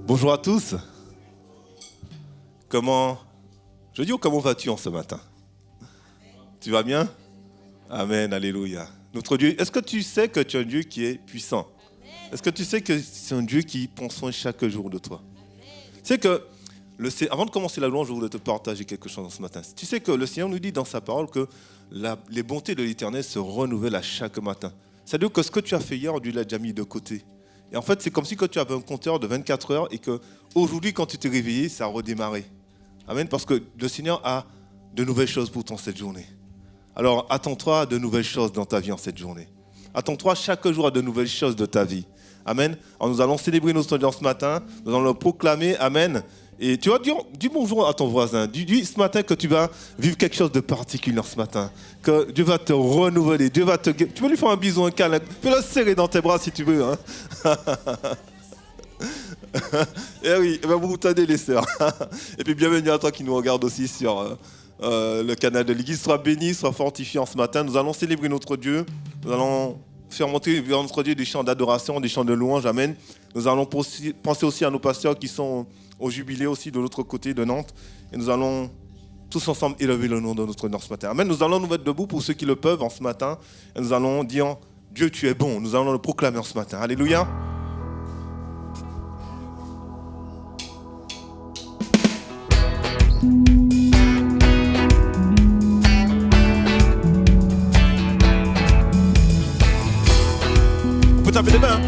Bonjour à tous. Comment vas-tu en ce matin? Tu vas bien? Amen, alléluia. Notre Dieu, est-ce que tu sais que tu es un Dieu qui est puissant? Est-ce que tu sais que c'est un Dieu qui prend soin chaque jour de toi? Tu sais que, avant de commencer la louange, je voulais te partager quelque chose ce matin. Tu sais que le Seigneur nous dit dans sa parole que les bontés de l'Éternel se renouvellent à chaque matin. C'est-à-dire que ce que tu as fait hier, Dieu l'a déjà mis de côté. Et en fait, c'est comme si tu avais un compteur de 24 heures et qu'aujourd'hui, quand tu t'es réveillé, ça a redémarré. Amen, parce que le Seigneur a de nouvelles choses pour toi cette journée. Alors, attends-toi à de nouvelles choses dans ta vie en cette journée. Attends-toi chaque jour à de nouvelles choses de ta vie. Amen. Alors, nous allons célébrer notre Seigneur ce matin. Nous allons le proclamer. Amen. Et tu vas dire, dis bonjour à ton voisin. Dis ce matin que tu vas vivre quelque chose de particulier ce matin. Que Dieu va te renouveler. Tu peux lui faire un bisou, un câlin. Tu peux le serrer dans tes bras si tu veux. Hein. Et oui, vous t'aider les sœurs. Et puis bienvenue à toi qui nous regarde aussi sur le canal de l'Église. Sois béni, sois fortifié en ce matin. Nous allons célébrer notre Dieu. Nous allons faire monter vers notre Dieu des chants d'adoration, des chants de louange. Amen. Nous allons penser aussi à nos pasteurs qui sont au jubilé aussi de l'autre côté de Nantes. Et nous allons tous ensemble élever le nom de notre Dieu ce matin. Amen. Nous allons nous mettre debout pour ceux qui le peuvent en ce matin. Et nous allons dire, Dieu, tu es bon. Nous allons le proclamer en ce matin. Alléluia. On peut taper des mains.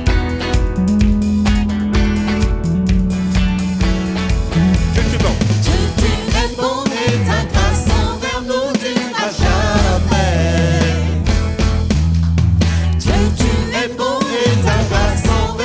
Dieu, tu es bon et ta grâce envers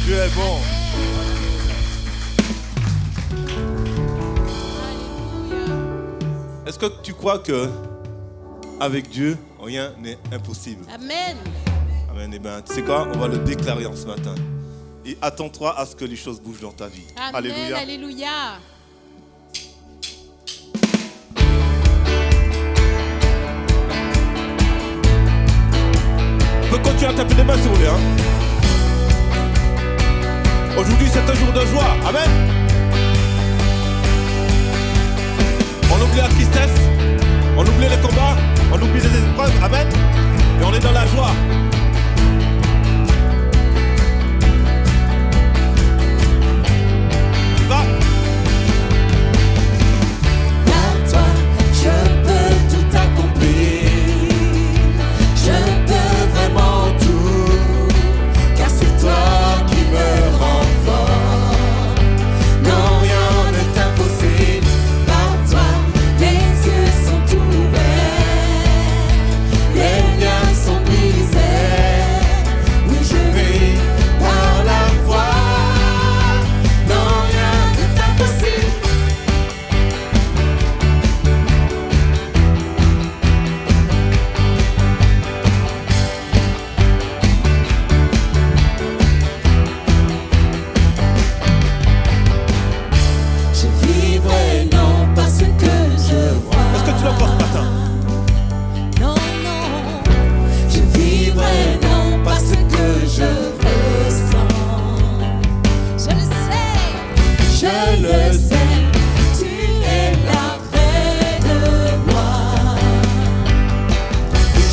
Dieu est bon. Est-ce que tu crois que avec Dieu, rien n'est impossible? Amen. Amen. Eh bien, tu sais quoi? On va le déclarer en ce matin. Et attends-toi à ce que les choses bougent dans ta vie. Amen. Alléluia. Alléluia. On peut continuer à taper les mains si vous voulez. Hein? Aujourd'hui, c'est un jour de joie. Amen. On oublie la tristesse, on oublie les combats, on oublie les épreuves. Amen. Et on est dans la joie. Va. Par toi, je peux tout accomplir. Je peux vraiment tout, car c'est toi qui me rends fort. Non, rien n'est impossible. Par toi, les yeux sont ouverts, les liens sont brisés. Oui, je vis par la foi. Non, rien n'est impossible. Je vivrai non parce que je vois. Est-ce que tu l'entends ce matin? Non, non. Je vivrai non parce que je ressens. Je le sais. Je le sais, tu es là près de moi.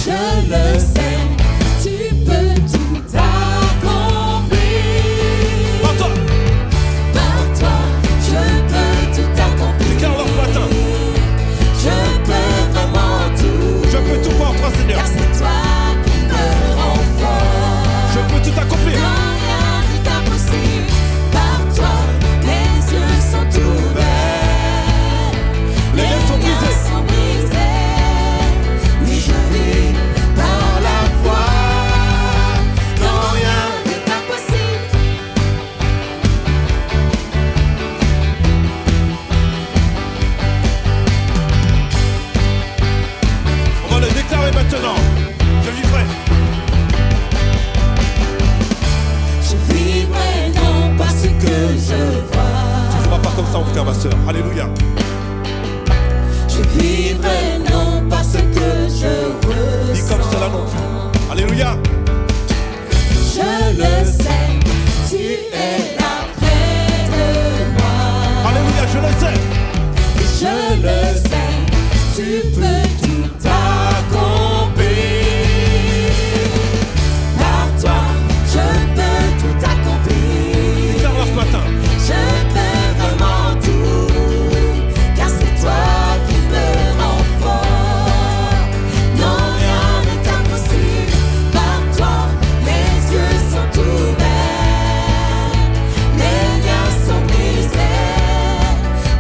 Je le sais, tu peux tout accomplir. Par toi. Par toi, je peux tout accomplir. Déclare-le ce matin. Je peux vraiment tout. Je peux tout voir, toi, Seigneur. Car c'est toi qui me rends fort. Je peux tout accomplir. Non, rien n'est impossible. Par toi, les yeux sont ouverts. Les liens sont brisés. sont brisés. Oui, je vis par la foi. Non, rien n'est impossible. On va le déclarer maintenant. Je vivrai. Je vivrai non parce que je vois. Tu ne feras pas comme ça, mon frère, ma soeur. Alléluia. Je vivrai non parce que je ressens. Dis comme cela non plus. Alléluia. Je le sais, tu es là près de moi. Alléluia, je le sais. Et je le sais, tu peux tout accomplir. Par toi, je peux tout accomplir. Déclare-le ce matin. Je peux vraiment tout, car c'est toi qui me rends fort. Non, rien n'est impossible. Par toi, les yeux sont ouverts, les liens sont brisés.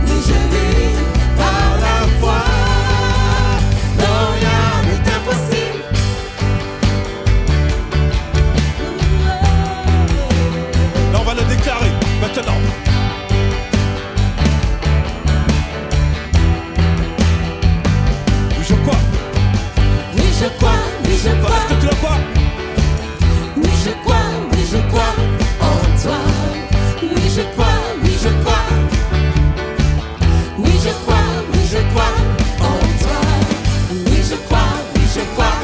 Oui, je vis par la foi. Non, rien n'est impossible. Là, on va le déclarer maintenant. Oui, je crois. Oui, je crois, oui, je crois. Est-ce que tu le crois? Oui, je crois en toi. Oui, je crois, oui, je crois. Oui, je crois en toi. Oui, je crois, oui, je crois.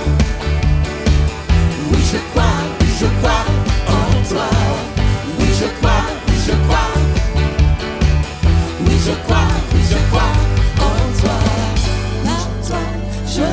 Oui, je crois en toi. Oui, je crois, oui, je crois. Oui, je crois en toi. Par toi, je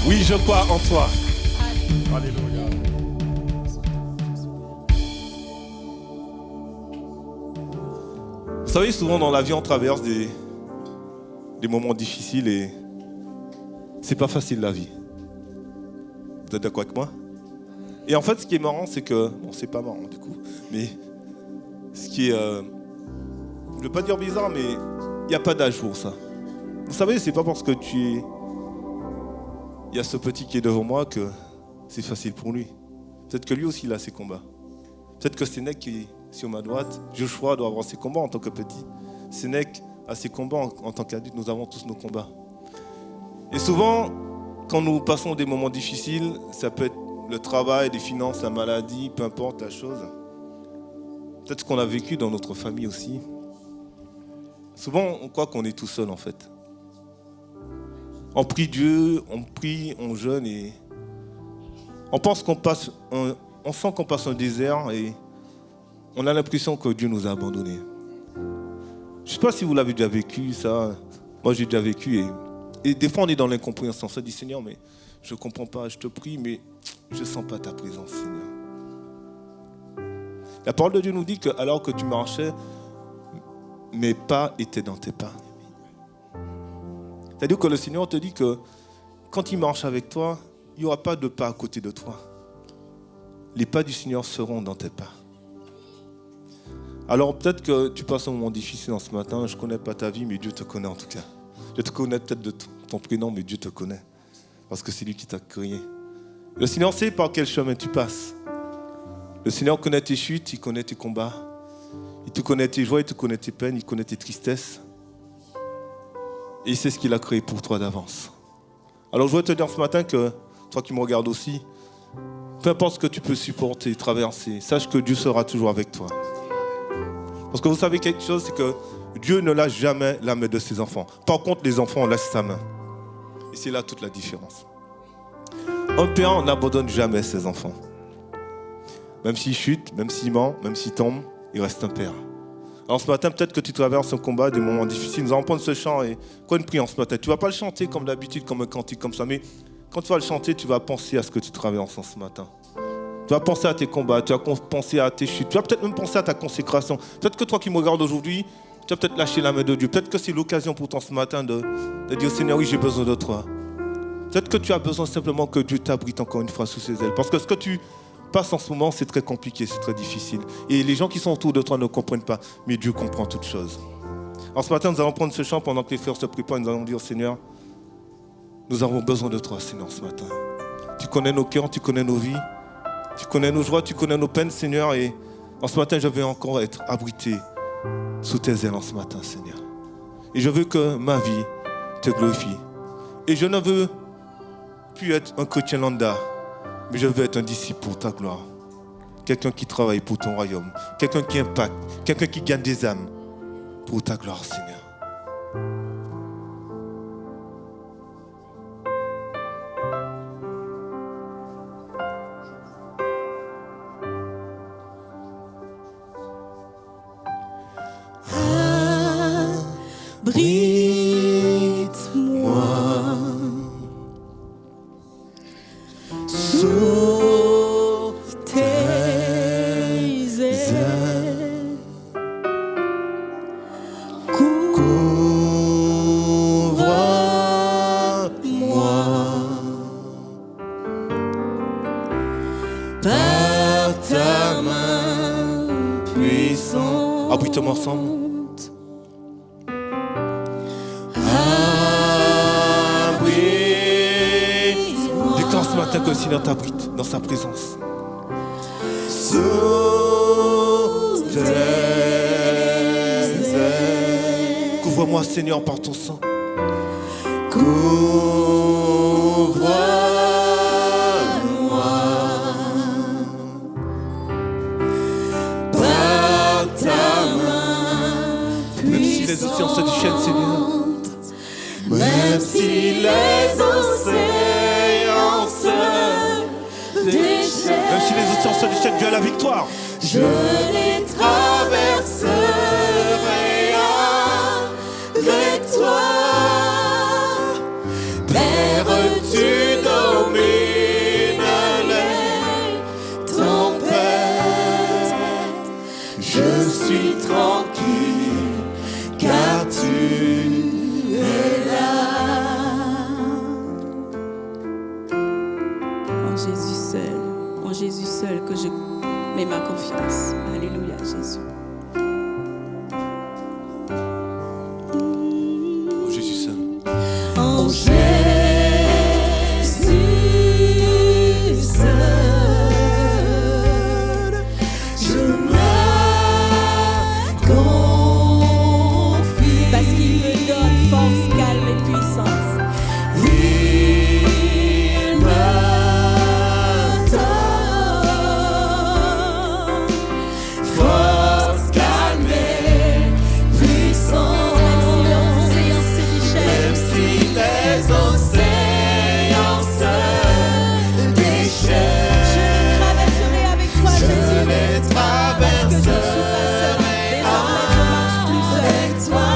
Oui, je crois en toi. Alléluia. Vous savez, souvent dans la vie, on traverse des moments difficiles et c'est pas facile la vie. Vous êtes d'accord avec moi? Et en fait, ce qui est marrant, c'est que... Bon, c'est pas marrant du coup, mais ce qui est... je ne veux pas dire bizarre, mais il n'y a pas d'âge pour ça. Vous savez, c'est pas parce que il y a ce petit qui est devant moi que c'est facile pour lui. Peut-être que lui aussi, il a ses combats. Peut-être que Sénèque qui est sur ma droite, Joshua doit avoir ses combats en tant que petit. Sénèque a ses combats en tant qu'adulte. Nous avons tous nos combats. Et souvent, quand nous passons des moments difficiles, ça peut être le travail, les finances, la maladie, peu importe la chose. Peut-être ce qu'on a vécu dans notre famille aussi. Souvent, on croit qu'on est tout seul en fait. On prie Dieu, on prie, on jeûne et on pense on sent qu'on passe un désert et on a l'impression que Dieu nous a abandonnés. Je ne sais pas si vous l'avez déjà vécu, ça. Moi, j'ai déjà vécu et des fois, on est dans l'incompréhension. On se dit, Seigneur, mais je ne comprends pas, je te prie, mais je ne sens pas ta présence, Seigneur. La parole de Dieu nous dit que alors que tu marchais, mes pas étaient dans tes pas. C'est-à-dire que le Seigneur te dit que quand il marche avec toi, il n'y aura pas de pas à côté de toi. Les pas du Seigneur seront dans tes pas. Alors peut-être que tu passes un moment difficile en ce matin, je ne connais pas ta vie, mais Dieu te connaît en tout cas. Je te connais peut-être de ton prénom, mais Dieu te connaît. Parce que c'est lui qui t'a créé. Le Seigneur sait par quel chemin tu passes. Le Seigneur connaît tes chutes, il connaît tes combats. Il te connaît tes joies, il te connaît tes peines, il connaît tes tristesses. Et il sait ce qu'il a créé pour toi d'avance. Alors je voudrais te dire ce matin que, toi qui me regardes aussi, peu importe ce que tu peux supporter, traverser, sache que Dieu sera toujours avec toi. Parce que vous savez quelque chose, c'est que Dieu ne lâche jamais la main de ses enfants. Par contre, les enfants lâchent sa main. Et c'est là toute la différence. Un père n'abandonne jamais ses enfants. Même s'il chute, même s'il ment, même s'il tombe, il reste un père. Alors ce matin, peut-être que tu traverses un combat, des moments difficiles. Nous allons prendre ce chant et quoi une prière ce matin. Tu ne vas pas le chanter comme d'habitude, comme un cantique comme ça, mais quand tu vas le chanter, tu vas penser à ce que tu traverses en ce matin. Tu vas penser à tes combats, tu vas penser à tes chutes, tu vas peut-être même penser à ta consécration. Peut-être que toi qui me regardes aujourd'hui, tu vas peut-être lâcher la main de Dieu. Peut-être que c'est l'occasion pour toi ce matin de dire Seigneur, oui, j'ai besoin de toi. Peut-être que tu as besoin simplement que Dieu t'abrite encore une fois sous ses ailes. Parce que ce que tu passes en ce moment, c'est très compliqué, c'est très difficile. Et les gens qui sont autour de toi ne comprennent pas, mais Dieu comprend toutes choses. Alors ce matin, nous allons prendre ce chant pendant que les frères se préparent. Nous allons dire Seigneur, nous avons besoin de toi, Seigneur, ce matin. Tu connais nos cœurs, tu connais nos vies, tu connais nos joies, tu connais nos peines, Seigneur. Et en ce matin, je veux encore être abrité sous tes ailes en ce matin, Seigneur. Et je veux que ma vie te glorifie. Et je ne veux plus être un chrétien lambda, mais je veux être un disciple pour ta gloire. Quelqu'un qui travaille pour ton royaume. Quelqu'un qui impacte. Quelqu'un qui gagne des âmes pour ta gloire, Seigneur. Abrite-moi sous tes ailes. Couvre-moi par ta main puissante. Abrite-moi ensemble. Ce matin que le Seigneur t'abrite dans sa présence. Sous tes ailes. Couvre-moi, Seigneur, par ton sang. Couvre-moi par ta main puissante. Même si les océans se déchaînent, Seigneur. Même si les océans se déchaînent. Même si les océans se déchaînent, Dieu a la victoire. Je les traverserai avec toi. Père, tu donnes en Jésus seul que je mets ma confiance. Alléluia, Jésus. Oh Jésus seul. En Jésus seul, je me confie. Parce qu'il me donne force, calme et puissance. Il me donne force, calme et puissance. Même si les océans se Même si les océans se déchaînent, je traverserai avec toi, je Jésus. les Parce que je suis pas seule. Désormais, je marche plus seule. avec toi.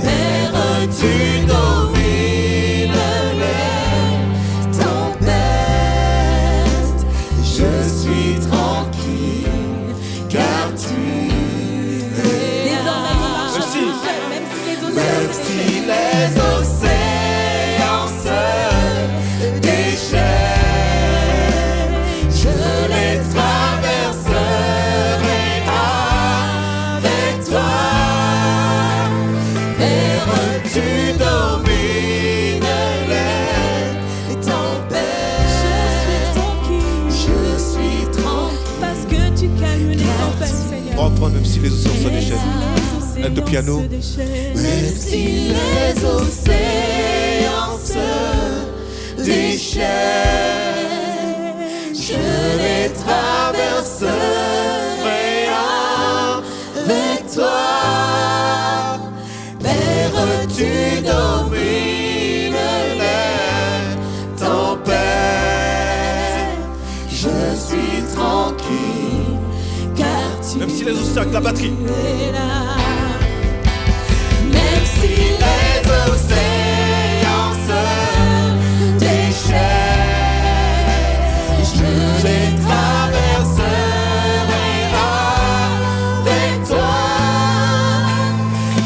Père, tu domines les tempêtes. Je suis tranquille, car tu es Désormais, je marche Merci. plus seule. Même si les Même océans se si déchaînent. les océans se déchaînent, je les traverserai avec toi. Père, tu domines les tempêtes. Je suis tranquille. Parce que tu calmes les tempêtes, Seigneur. On va reprendre même si les océans se Même si déchaînent. les Aide de piano. océans se déchaînent. Même si les océans se déchaînent, je les traverserai avec toi. Père, tu domines les tempêtes. Je suis tranquille, car tu Même si les océans avec la batterie. es là. Même si les océans se déchaînent, je les traverserai avec toi.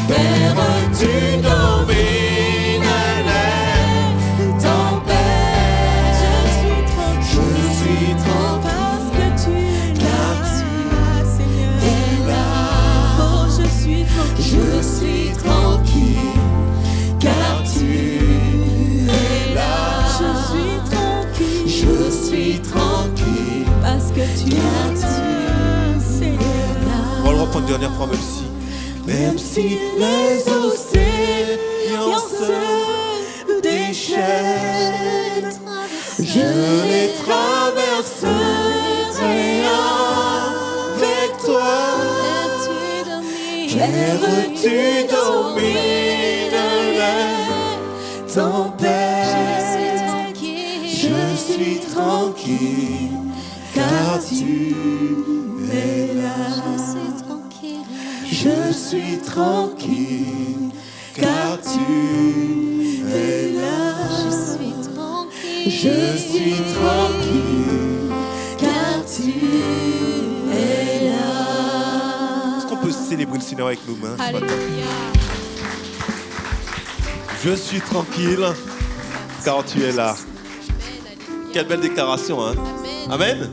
Père, tu domines les tempêtes. Je suis tranquille, Parce que tu es car là, tu Seigneur. es là. Oh, je suis tranquille. Je suis tranquille, car tu es là. Je suis tranquille. Je suis tranquille, Parce que tu es là, Seigneur. On va le reprendre une dernière fois, même si. même si les océans se déchaînent, je les traverserai avec toi. Père, tu domines les tempêtes. Je suis tranquille, car tu es là. Je suis tranquille, car tu es là. Je suis tranquille, car tu es là. Est-ce qu'on peut célébrer le Seigneur avec nos mains ce matin? Je suis tranquille, car tu es là. Quelle belle déclaration, hein? Amen.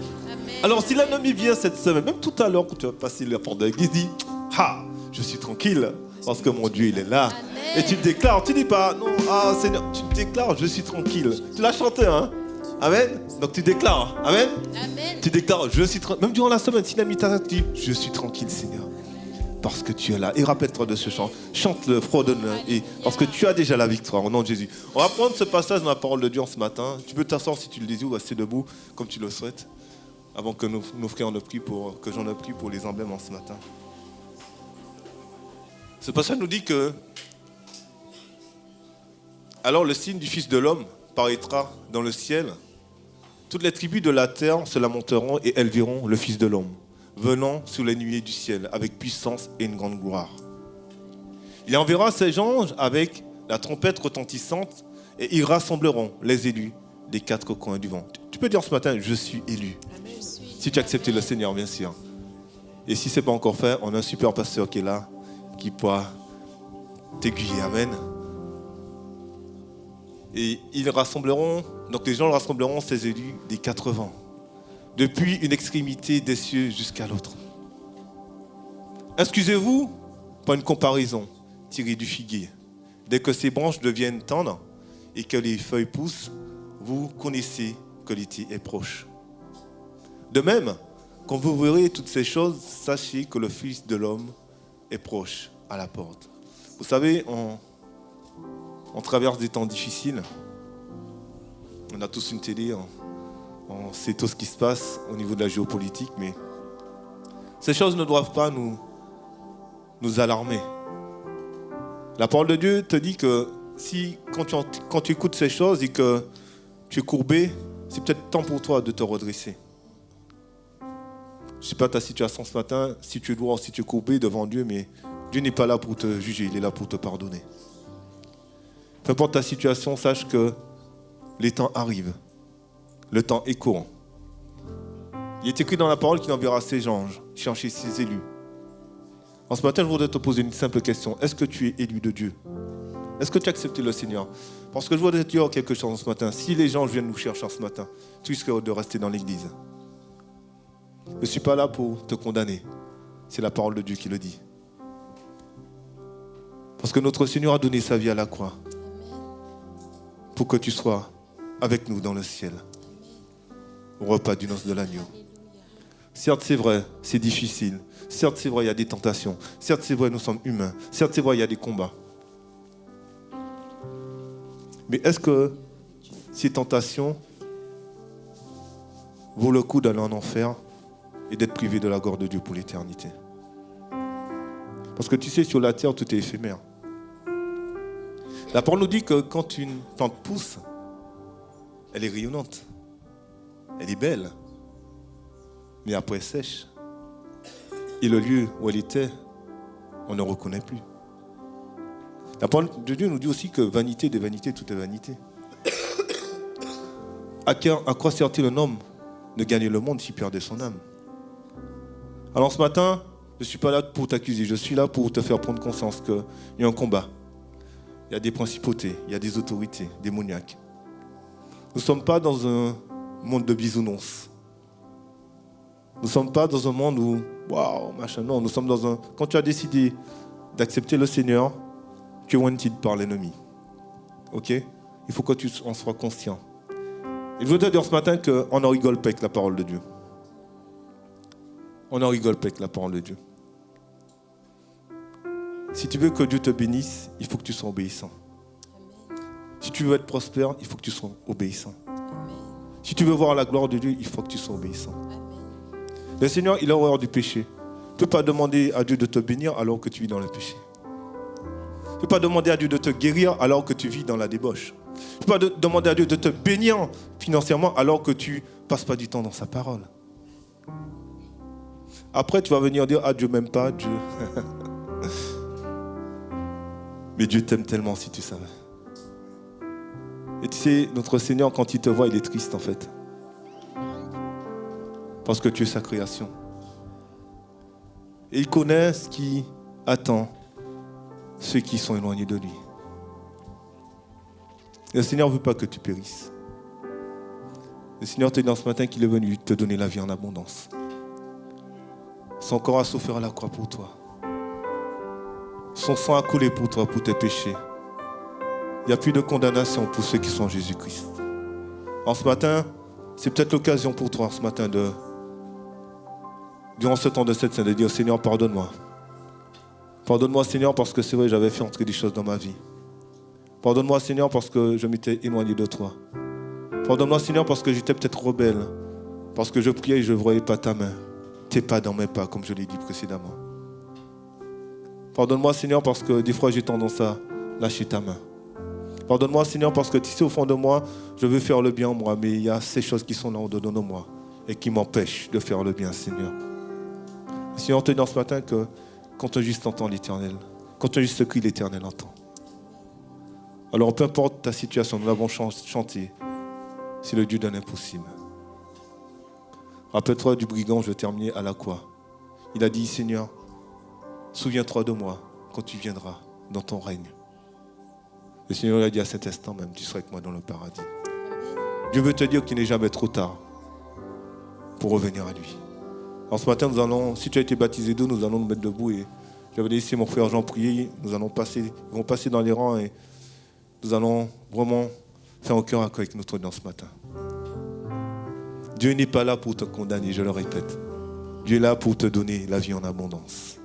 Alors, si l'ennemi vient cette semaine, même tout à l'heure, quand tu vas passer la porte de l'église, dis, ah, je suis tranquille, parce que mon Dieu, il est là. Et tu te déclares, tu dis pas, non, ah Seigneur, tu te déclares, je suis tranquille. Tu l'as chanté, hein? Amen. Donc tu déclares, amen. Tu déclares, je suis tranquille. Même durant la semaine, si l'ami t'a dit, je suis tranquille, Seigneur, parce que tu es là. Et rappelle-toi de ce chant. Chante-le, fredonne-le. Et parce que tu as déjà la victoire, au nom de Jésus. On va prendre ce passage dans la parole de Dieu en ce matin. Tu peux t'asseoir si tu le désires ou rester debout, comme tu le souhaites. Avant que nos frères en prient que j'en prie pour les emblèmes en ce matin. Ce passage nous dit que alors le signe du Fils de l'homme paraîtra dans le ciel. Toutes les tribus de la terre se lamenteront et elles verront le Fils de l'homme venant sous les nuées du ciel avec puissance et une grande gloire. Il enverra ses anges avec la trompette retentissante et ils rassembleront les élus des quatre coins du vent. Tu peux dire ce matin, je suis élu. Si tu acceptes le Seigneur, bien sûr. Et si ce n'est pas encore fait, on a un super pasteur qui est là, qui pourra t'aiguiller. Amen. Et ils rassembleront, donc les gens rassembleront ces élus des 4 vents, depuis une extrémité des cieux jusqu'à l'autre. Excusez-vous pour une comparaison tirée du figuier. Dès que ses branches deviennent tendres et que les feuilles poussent, vous connaissez que l'été est proche. De même, quand vous verrez toutes ces choses, sachez que le Fils de l'homme est proche à la porte. Vous savez, on traverse des temps difficiles. On a tous une télé, on sait tout ce qui se passe au niveau de la géopolitique, mais ces choses ne doivent pas nous alarmer. La parole de Dieu te dit que quand tu écoutes ces choses et que tu es courbé, c'est peut-être temps pour toi de te redresser. Je ne sais pas ta situation ce matin, si tu es lourd, si tu es courbé devant Dieu, mais Dieu n'est pas là pour te juger, il est là pour te pardonner. Peu importe ta situation, sache que les temps arrivent. Le temps est court. Il est écrit dans la parole qu'il enverra ses anges chercher ses élus. En ce matin, je voudrais te poser une simple question. Est-ce que tu es élu de Dieu? Est-ce que tu as accepté le Seigneur? Parce que je voudrais te dire quelque chose ce matin. Si les gens viennent nous chercher ce matin, tu risques de rester dans l'église. Je ne suis pas là pour te condamner. C'est la parole de Dieu qui le dit. Parce que notre Seigneur a donné sa vie à la croix pour que tu sois avec nous dans le ciel, au repas du noces de l'agneau. Certes, c'est vrai, c'est difficile. Certes, c'est vrai, il y a des tentations. Certes, c'est vrai, nous sommes humains. Certes, c'est vrai, il y a des combats. Mais est-ce que ces tentations vaut le coup d'aller en enfer et d'être privé de la gloire de Dieu pour l'éternité? Parce que tu sais, sur la terre, tout est éphémère. La parole nous dit que quand une plante pousse, elle est rayonnante. Elle est belle. Mais après, elle sèche. Et le lieu où elle était, on ne reconnaît plus. La parole de Dieu nous dit aussi que vanité de vanité, tout est vanité. À quoi sert-il un homme de gagner le monde s'il perdait son âme? Alors ce matin, je ne suis pas là pour t'accuser, je suis là pour te faire prendre conscience qu'il y a un combat. Il y a des principautés, il y a des autorités démoniaques. Nous ne sommes pas dans un monde de bisounours. Nous ne sommes pas dans un monde où, waouh, machin, non. Nous sommes dans un... Quand tu as décidé d'accepter le Seigneur, tu es wanted par l'ennemi. Ok? Il faut que tu en sois conscient. Et je veux te dire ce matin qu'on en rigole pas avec la parole de Dieu. On en rigole pas avec la parole de Dieu. Si tu veux que Dieu te bénisse, il faut que tu sois obéissant. Si tu veux être prospère, il faut que tu sois obéissant. Si tu veux voir la gloire de Dieu, il faut que tu sois obéissant. Le Seigneur, il a horreur du péché. Tu ne peux pas demander à Dieu de te bénir alors que tu vis dans le péché. Tu ne peux pas demander à Dieu de te guérir alors que tu vis dans la débauche. Tu ne peux pas demander à Dieu de te bénir financièrement alors que tu ne passes pas du temps dans sa parole. Après, tu vas venir dire, ah, Dieu m'aime pas, Dieu. Mais Dieu t'aime tellement si tu savais. Et tu sais, notre Seigneur, quand il te voit, il est triste en fait. Parce que tu es sa création. Et il connaît ce qui attend ceux qui sont éloignés de lui. Et le Seigneur ne veut pas que tu périsses. Le Seigneur te dit ce matin qu'il est venu te donner la vie en abondance. Son corps a souffert à la croix pour toi. Son sang a coulé pour toi, pour tes péchés. Il n'y a plus de condamnation pour ceux qui sont en Jésus-Christ. En ce matin, c'est peut-être l'occasion pour toi, ce matin, durant ce temps de cette scène, de dire, Seigneur, pardonne-moi. Pardonne-moi, Seigneur, parce que c'est vrai, j'avais fait entrer des choses dans ma vie. Pardonne-moi, Seigneur, parce que je m'étais éloigné de toi. Pardonne-moi, Seigneur, parce que j'étais peut-être rebelle. Parce que je priais et je ne voyais pas ta main. Tes pas dans mes pas, comme je l'ai dit précédemment. Pardonne-moi, Seigneur, parce que des fois, j'ai tendance à lâcher ta main. Pardonne-moi, Seigneur, parce que tu sais, au fond de moi, je veux faire le bien en moi, mais il y a ces choses qui sont là au-dedans de moi et qui m'empêchent de faire le bien, Seigneur. Seigneur, te dit ce matin que quand un juste entend l'Éternel, quand un juste crie, l'Éternel entend. Alors, peu importe ta situation, nous l'avons chanté, c'est le Dieu d'un impossible. Rappelle-toi du brigand, je vais terminer à la croix. Il a dit, Seigneur, souviens-toi de moi quand tu viendras dans ton règne. Le Seigneur a dit à cet instant même, tu seras avec moi dans le paradis. Dieu veut te dire qu'il n'est jamais trop tard pour revenir à lui. Alors ce matin, si tu as été baptisé d'eau, nous allons nous mettre debout et j'avais laissé mon frère Jean prier. Ils vont passer dans les rangs et nous allons vraiment faire un cœur à cœur avec notre Dieu ce matin. Dieu n'est pas là pour te condamner, je le répète. Dieu est là pour te donner la vie en abondance.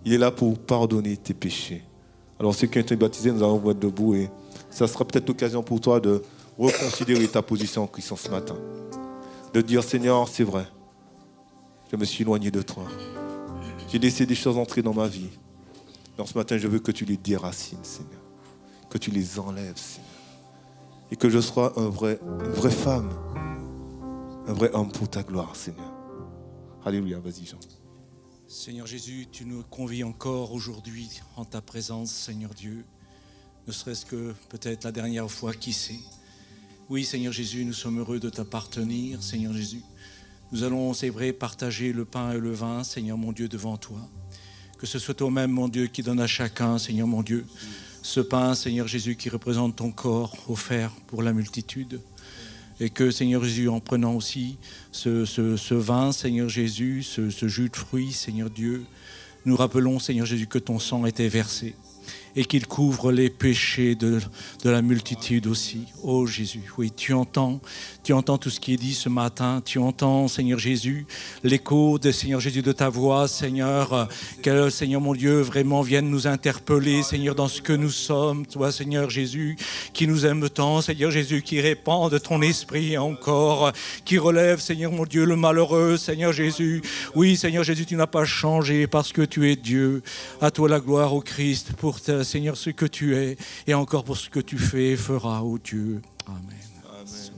Il est là pour pardonner tes péchés. Alors ceux qui ont été baptisés, nous allons vous mettre debout et ça sera peut-être l'occasion pour toi de reconsidérer ta position en Christ ce matin. De dire, Seigneur, c'est vrai, je me suis éloigné de toi. J'ai laissé des choses entrer dans ma vie. Donc ce matin, je veux que tu les déracines, Seigneur. Que tu les enlèves, Seigneur. Et que je sois une vraie femme, un vrai homme pour ta gloire, Seigneur. Alléluia, vas-y Jean. Seigneur Jésus, tu nous convies encore aujourd'hui en ta présence, Seigneur Dieu. Ne serait-ce que peut-être la dernière fois, qui sait. Oui, Seigneur Jésus, nous sommes heureux de t'appartenir, Seigneur Jésus. Nous allons, c'est vrai, partager le pain et le vin, Seigneur mon Dieu, devant toi. Que ce soit toi-même, mon Dieu, qui donne à chacun, Seigneur mon Dieu, ce pain, Seigneur Jésus, qui représente ton corps offert pour la multitude. Et que, Seigneur Jésus, en prenant aussi ce vin, Seigneur Jésus, ce jus de fruits, Seigneur Dieu, nous rappelons, Seigneur Jésus, que ton sang était versé et qu'il couvre les péchés de la multitude aussi. Oh Jésus, oui, tu entends tout ce qui est dit ce matin. Tu entends, Seigneur Jésus, l'écho de Seigneur Jésus de ta voix, Seigneur. Que, Seigneur mon Dieu, vraiment vienne nous interpeller, Seigneur, dans ce que nous sommes. Toi, Seigneur Jésus, qui nous aime tant, Seigneur Jésus, qui répand de ton esprit encore, qui relève, Seigneur mon Dieu, le malheureux, Seigneur Jésus. Oui, Seigneur Jésus, tu n'as pas changé parce que tu es Dieu. À toi la gloire, au Christ, pour Seigneur, ce que tu es et encore pour ce que tu fais et feras, ô Dieu. Amen.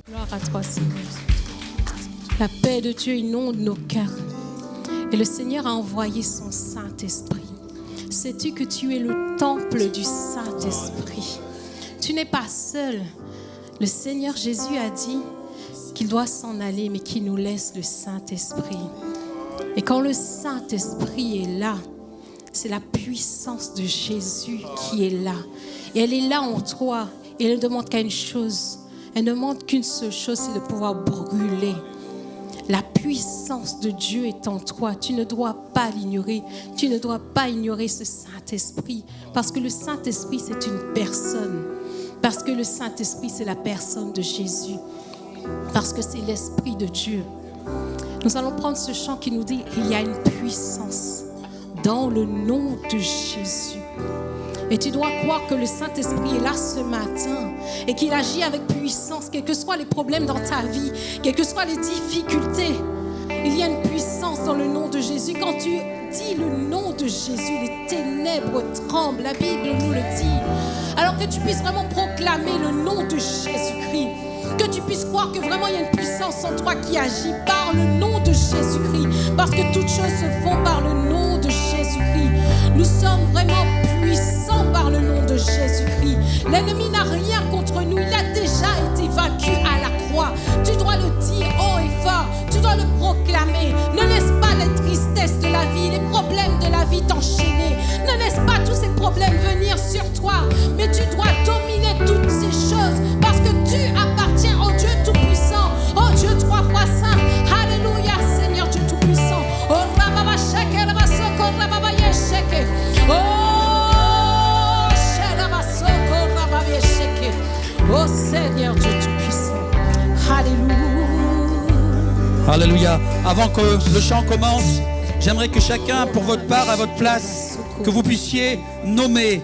Gloire à toi, Seigneur. La paix de Dieu inonde nos cœurs. Et le Seigneur a envoyé son Saint-Esprit. Sais-tu que tu es le temple du Saint-Esprit? Tu n'es pas seul. Le Seigneur Jésus a dit qu'il doit s'en aller, mais qu'il nous laisse le Saint-Esprit. Et quand le Saint-Esprit est là, c'est la puissance de Jésus qui est là. Et elle est là en toi. Et elle ne demande qu'à une chose. Elle ne demande qu'une seule chose, c'est de pouvoir brûler. La puissance de Dieu est en toi. Tu ne dois pas l'ignorer. Tu ne dois pas ignorer ce Saint-Esprit. Parce que le Saint-Esprit, c'est une personne. Parce que le Saint-Esprit, c'est la personne de Jésus. Parce que c'est l'Esprit de Dieu. Nous allons prendre ce chant qui nous dit qu'il y a une puissance dans le nom de Jésus. Et tu dois croire que le Saint-Esprit est là ce matin et qu'il agit avec puissance, quels que soient les problèmes dans ta vie, quelles que soient les difficultés. Il y a une puissance dans le nom de Jésus. Quand tu dis le nom de Jésus, les ténèbres tremblent. La Bible nous le dit. Alors que tu puisses vraiment proclamer le nom de Jésus-Christ. Que tu puisses croire que vraiment il y a une puissance en toi qui agit par le nom de Jésus-Christ. Parce que toutes choses se font par le nom de Jésus-Christ. Nous sommes vraiment puissants par le nom de Jésus-Christ. L'ennemi n'a rien contre nous. Il a déjà été vaincu à la croix. Tu dois le dire haut et fort. Tu dois le proclamer. Ne laisse pas les tristesses de la vie, les problèmes de la vie t'enchaîner. Ne laisse pas tous ces problèmes venir sur toi. Mais tu dois dominer toutes ces choses parce que tu appartiens au Dieu Tout-Puissant, au Dieu 3 fois Saint. Alléluia, Seigneur Dieu Tout-Puissant. Oh, Rababa Sheke, Rabba Soko, Rababa Yesheke. Oh, Sheraba Soko, Rababa Yesheke. Oh, Seigneur Dieu Tout-Puissant. Alléluia. Alléluia. Avant que le chant commence, j'aimerais que chacun, pour votre part, à votre place, que vous puissiez nommer,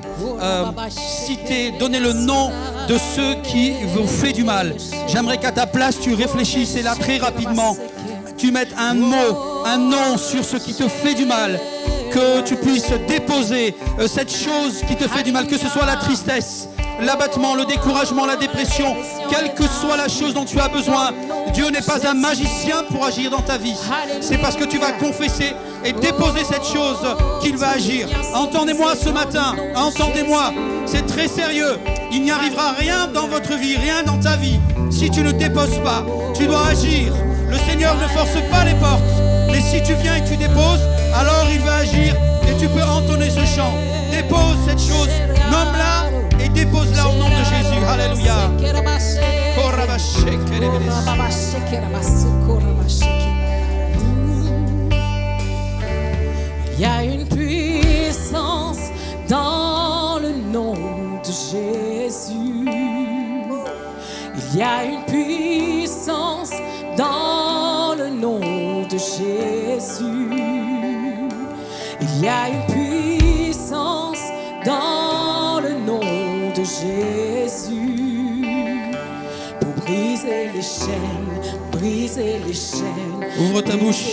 citer, donner le nom de ceux qui vous font du mal. J'aimerais qu'à ta place, tu réfléchisses et là très rapidement, tu mettes un mot, un nom sur ce qui te fait du mal. Que tu puisses déposer cette chose qui te fait du mal, que ce soit la tristesse, l'abattement, le découragement, la dépression, quelle que soit la chose dont tu as besoin. Dieu n'est pas un magicien pour agir dans ta vie. C'est parce que tu vas confesser et déposer cette chose qu'il va agir. Entendez-moi ce matin, entendez-moi, c'est très sérieux. Il n'y arrivera rien dans votre vie, rien dans ta vie, si tu ne déposes pas. Tu dois agir. Le Seigneur ne force pas les portes, mais si tu viens et tu déposes, alors il va agir et tu peux entonner ce chant. Dépose cette chose Nomme-la et dépose-la au nom de Jésus. Alléluia. Il y a une puissance dans le nom de Jésus. Il y a une puissance dans le nom de Jésus. Il y a une puissance dans le nom de Jésus. Pour briser les chaînes, briser les chaînes. Ouvre ta bouche.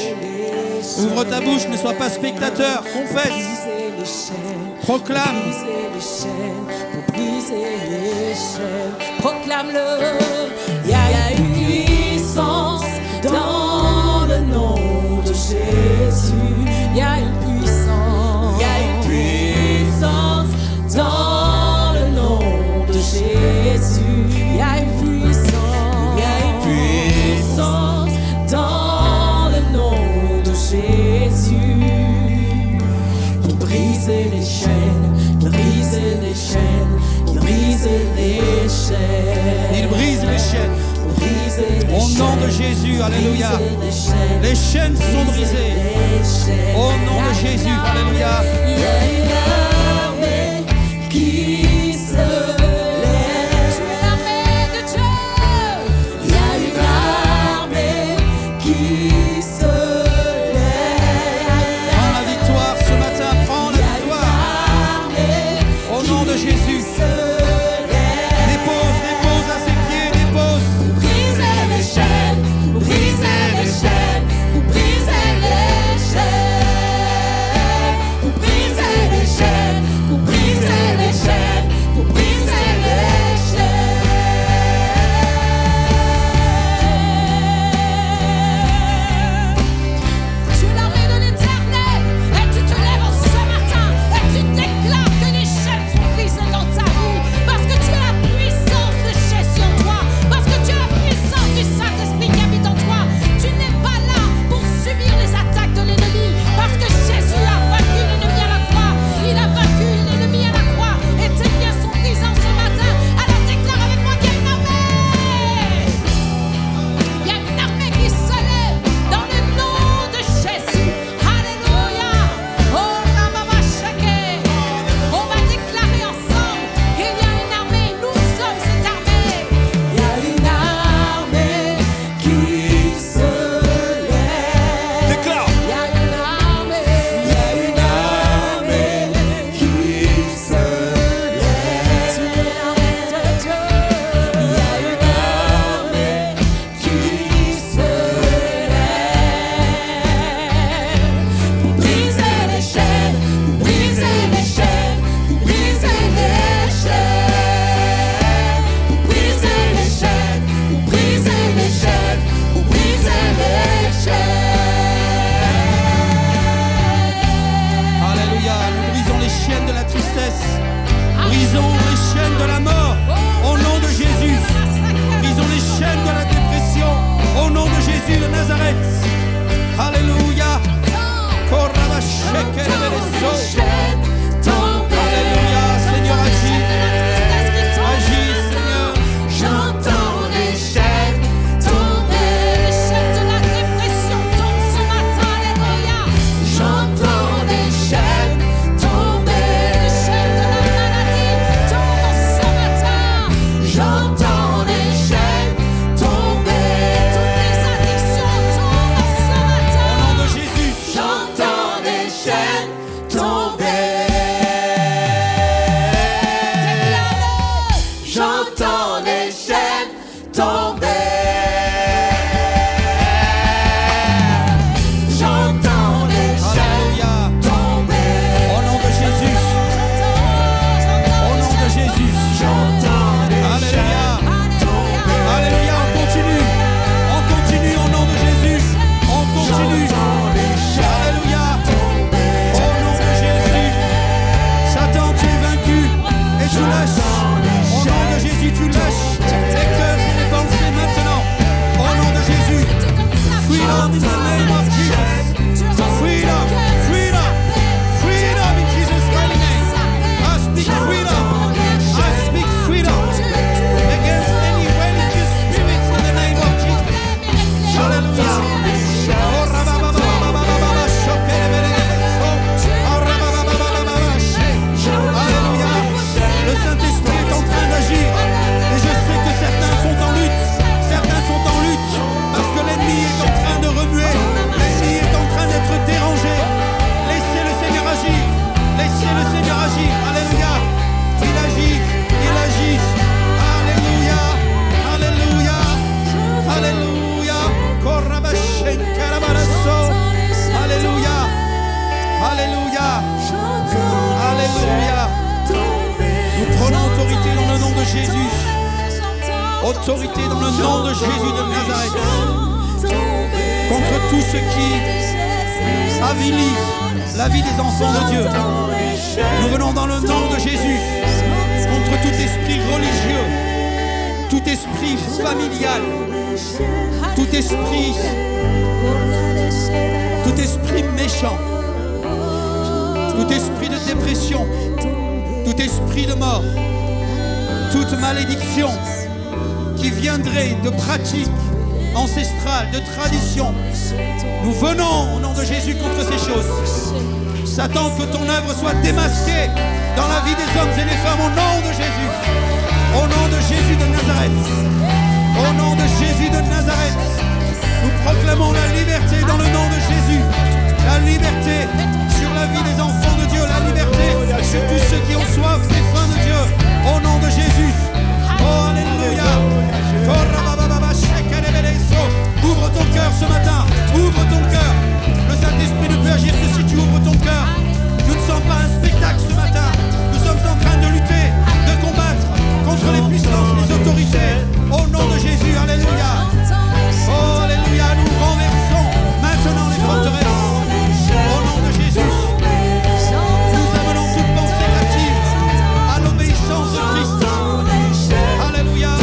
Ouvre ta bouche, ne sois pas spectateur. Confesse. Briser les chaînes. Proclame. Briser les chaînes. Pour briser les chaînes. Proclame-le. Il y a une puissance dans le nom de Jésus. Il y a une puissance. Il y a une puissance dans le nom de Jésus. Il y a une puissance. Il y a une puissance dans le nom de Jésus. Pour briser les chaînes, briser les chaînes, briser les chaînes. Il brise les chaînes. Briser les Au nom de chaînes, Jésus, alléluia. briser les chaînes, Les chaînes sont brisées. les chaînes. Au nom de Jésus, alléluia. Il y a une armée qui se lève. Tu es l'armée de Dieu. Il y a une armée qui se lève. Prends la victoire ce matin, prends la victoire. Au nom de Jésus. Dépose, dépose à ses pieds, dépose. Briser les chaînes, briser les chaînes, briser les chaînes, briser les chaînes, briser les chaînes, briser les chaînes. Tu es l'armée de l'Éternel et tu te lèves ce matin et tu déclares que les chaînes sont brisées dans ta vie parce que tu as la puissance de Jésus en toi, parce que tu as la puissance du Saint-Esprit qui habite en toi. Tu n'es pas là pour subir les attaques de l'ennemi parce que Jésus a vaincu l'ennemi à la croix. Il a vaincu l'ennemi à la croix et tes liens sont brisants ce matin. Alors déclare avec moi qu'il y a une armée. Il y a une armée qui se lève dans le nom de Jésus. Alléluia. Oh, Ramama Shake. On va déclarer ensemble qu'il y a une armée. Nous sommes cette armée. Il y a une armée qui se lève. Déclare. Il y a une armée. Il y a une armée qui se lève. Tu es l'armée de Dieu. Il y a une armée qui se lève. Pour briser les chaînes, pour briser les chaînes, pour briser les chaînes, pour briser les chaînes, pour briser les chaînes, pour briser les chaînes. Alléluia. Nous brisons les chaînes de la tristesse. Brisons les chaînes de la mort. Au nom de Jésus. Brisons les chaînes de la dépression. Au nom de Jésus de Nazareth. Alléluia. Alléluia. Seigneur, agis. Agis, Seigneur. J'entends les chaînes tomber. Les chaînes de la dépression tombent ce matin. Alléluia. J'entends les chaînes tomber. Les chaînes de la maladie tombent ce matin. J'entends les chaînes tomber. Toutes les addictions tombent Autorité dans le nom de Jésus de Nazareth. Contre tout ce qui avilit la vie des enfants de Dieu. Nous venons dans le nom de Jésus contre tout esprit religieux, tout esprit familial, tout esprit méchant, tout esprit de dépression, tout esprit de mort, toute malédiction qui viendrait de pratiques ancestrales, de traditions. Nous venons au nom de Jésus contre ces choses. Satan, que ton œuvre soit démasquée dans la vie des hommes et des femmes au nom de Jésus. Au nom de Jésus de Nazareth. Au nom de Jésus de Nazareth. Nous proclamons la liberté dans le nom de Jésus. La liberté sur la vie des enfants de Dieu. La liberté sur tous ceux qui ont soif des faim de Dieu. Au nom de Jésus. Oh, alléluia. Ouvre ton cœur ce matin. Ouvre ton cœur. Le Saint-Esprit ne peut agir que si tu ouvres ton cœur. Nous ne sommes pas un spectacle ce matin. Nous sommes en train de lutter, de combattre contre les puissances, les autorités. Au nom de Jésus, alléluia. Oh, alléluia, nous renversons maintenant les forteresses. Au nom de Jésus, nous amenons toute pensée captive à l'obéissance de Christ. Alléluia.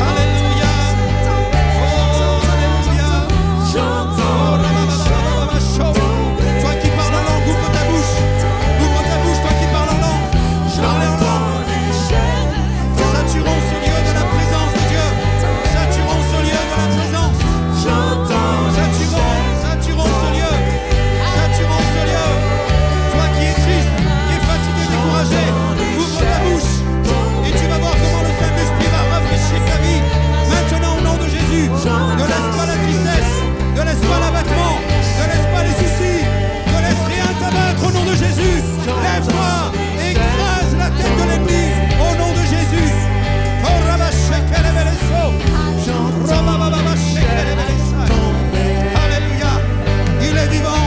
Alléluia. Oh, alléluia. Toi qui parles en langue, ouvre ta bouche. Ouvre ta bouche, toi qui parles en langue. Parlez en langue. Saturons ce lieu de la présence de Dieu. Saturons ce lieu de la présence. Saturons ce lieu. Saturons ce lieu. Toi qui es triste, qui es fatigué, découragé, ouvre ta bouche. Et tu vas voir comment le Saint-Esprit va rafraîchir ta vie. Maintenant au nom de Jésus. Ne laisse pas la tristesse. Ne laisse pas l'abattement. Ne laisse pas les soucis. Ne laisse rien t'abattre au nom de Jésus. Lève-toi. Écrase la tête de l'ennemi au nom de Jésus. Alléluia. Il est vivant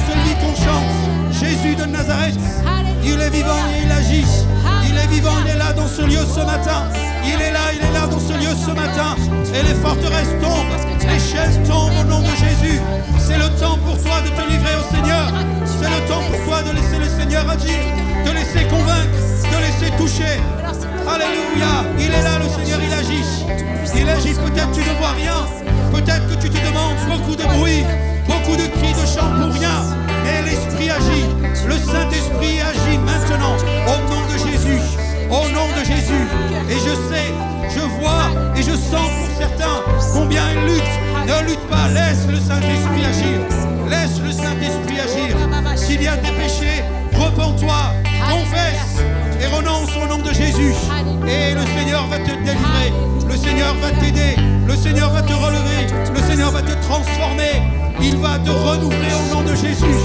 celui qu'on chante. Jésus de Nazareth. Il est vivant et il agit. Il est vivant, il est là dans ce lieu ce matin. Il est là dans ce lieu ce matin. Et les forteresses tombent, les chaînes tombent au nom de Jésus. C'est le temps pour toi de te livrer au Seigneur. C'est le temps pour toi de laisser le Seigneur agir, de laisser convaincre, de laisser toucher. Alléluia. Il est là, le Seigneur, il agit. Il agit, peut-être tu ne vois rien. Peut-être que tu te demandes beaucoup de bruit, beaucoup de cris, de chants pour rien. Mais l'Esprit agit. Le Saint-Esprit agit maintenant au nom de Jésus. Au nom de Jésus. Et je sais, je vois et je sens pour certains combien ils luttent. Ne lutte pas, laisse le Saint-Esprit agir. Laisse le Saint-Esprit agir. S'il y a des péchés, repens-toi, confesse et renonce au nom de Jésus. Et le Seigneur va te délivrer. Le Seigneur va t'aider. Le Seigneur va te relever. Le Seigneur va te transformer. Il va te renouveler au nom de Jésus.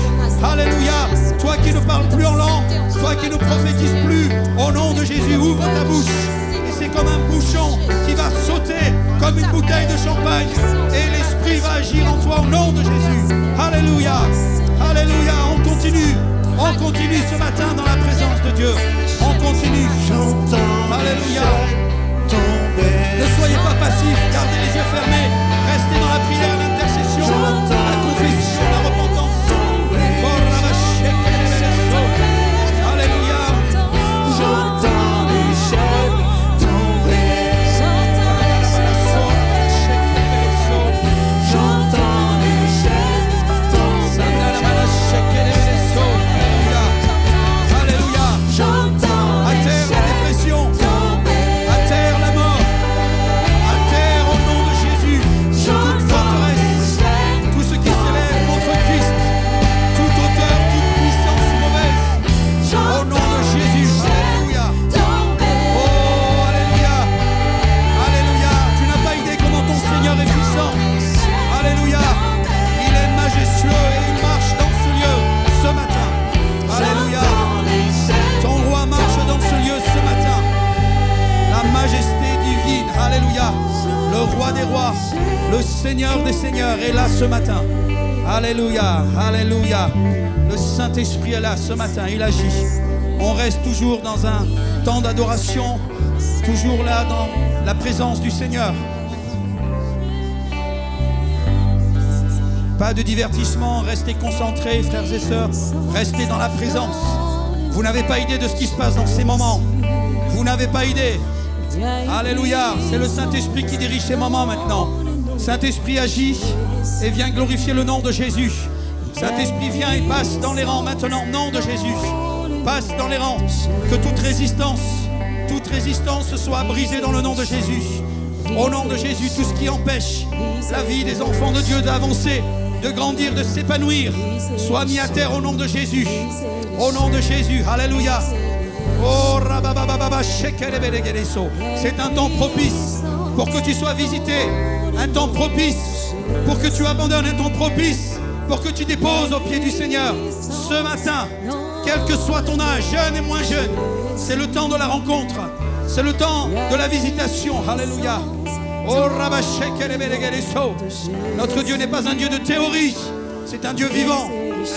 Alléluia. Toi qui ne parles plus en langue, toi qui ne prophétises plus, au nom de Jésus, ouvre ta bouche. Et c'est comme un bouchon qui va sauter comme une bouteille de champagne. Et l'Esprit va agir en toi au nom de Jésus. Alléluia. Alléluia. On continue ce matin dans la présence de Dieu. On continue. Alléluia. Ne soyez pas passifs, gardez les yeux fermés. Restez dans la prière, l'intercession, la confession, la repentance. Alléluia. J'entends les chaînes tomber. J'entends les chaînes tomber. Alléluia. J'entends À terre la dépression. tomber. À terre la mort. À terre au nom de Jésus. Toute forteresse. Tout ce qui s'élève contre Christ. Toute hauteur, toute puissance mauvaise. Au nom de Jésus. Alléluia. Oh, alléluia. Alléluia. Tu n'as pas idée comment ton Seigneur est puissant. Alléluia. Il est majestueux et il marche dans ce lieu ce matin. Alléluia. Ton roi marche dans ce lieu ce matin. La majesté divine. Alléluia. Le roi des rois, le Seigneur des seigneurs est là ce matin. Alléluia. Alléluia. Le Saint-Esprit est là ce matin. Il agit. On reste toujours dans un temps d'adoration, toujours là dans la présence du Seigneur. Pas de divertissement, restez concentrés, frères et sœurs, restez dans la présence. Vous n'avez pas idée de ce qui se passe dans ces moments. Vous n'avez pas idée. Alléluia, c'est le Saint-Esprit qui dirige ces moments maintenant. Saint-Esprit agit et vient glorifier le nom de Jésus. Saint-Esprit vient et passe dans les rangs maintenant, nom de Jésus. Passe dans les rangs, que toute résistance soit brisée dans le nom de Jésus. Au nom de Jésus, tout ce qui empêche la vie des enfants de Dieu d'avancer, de grandir, de s'épanouir, soit mis à terre au nom de Jésus. Au nom de Jésus, alléluia. Oh, c'est un temps propice pour que tu sois visité, un temps propice pour que tu abandonnes, un temps propice pour que tu déposes au pied du Seigneur. Ce matin, quel que soit ton âge, jeune et moins jeune, c'est le temps de la rencontre, c'est le temps de la visitation. Alléluia. Oh, notre Dieu n'est pas un Dieu de théorie, c'est un Dieu vivant,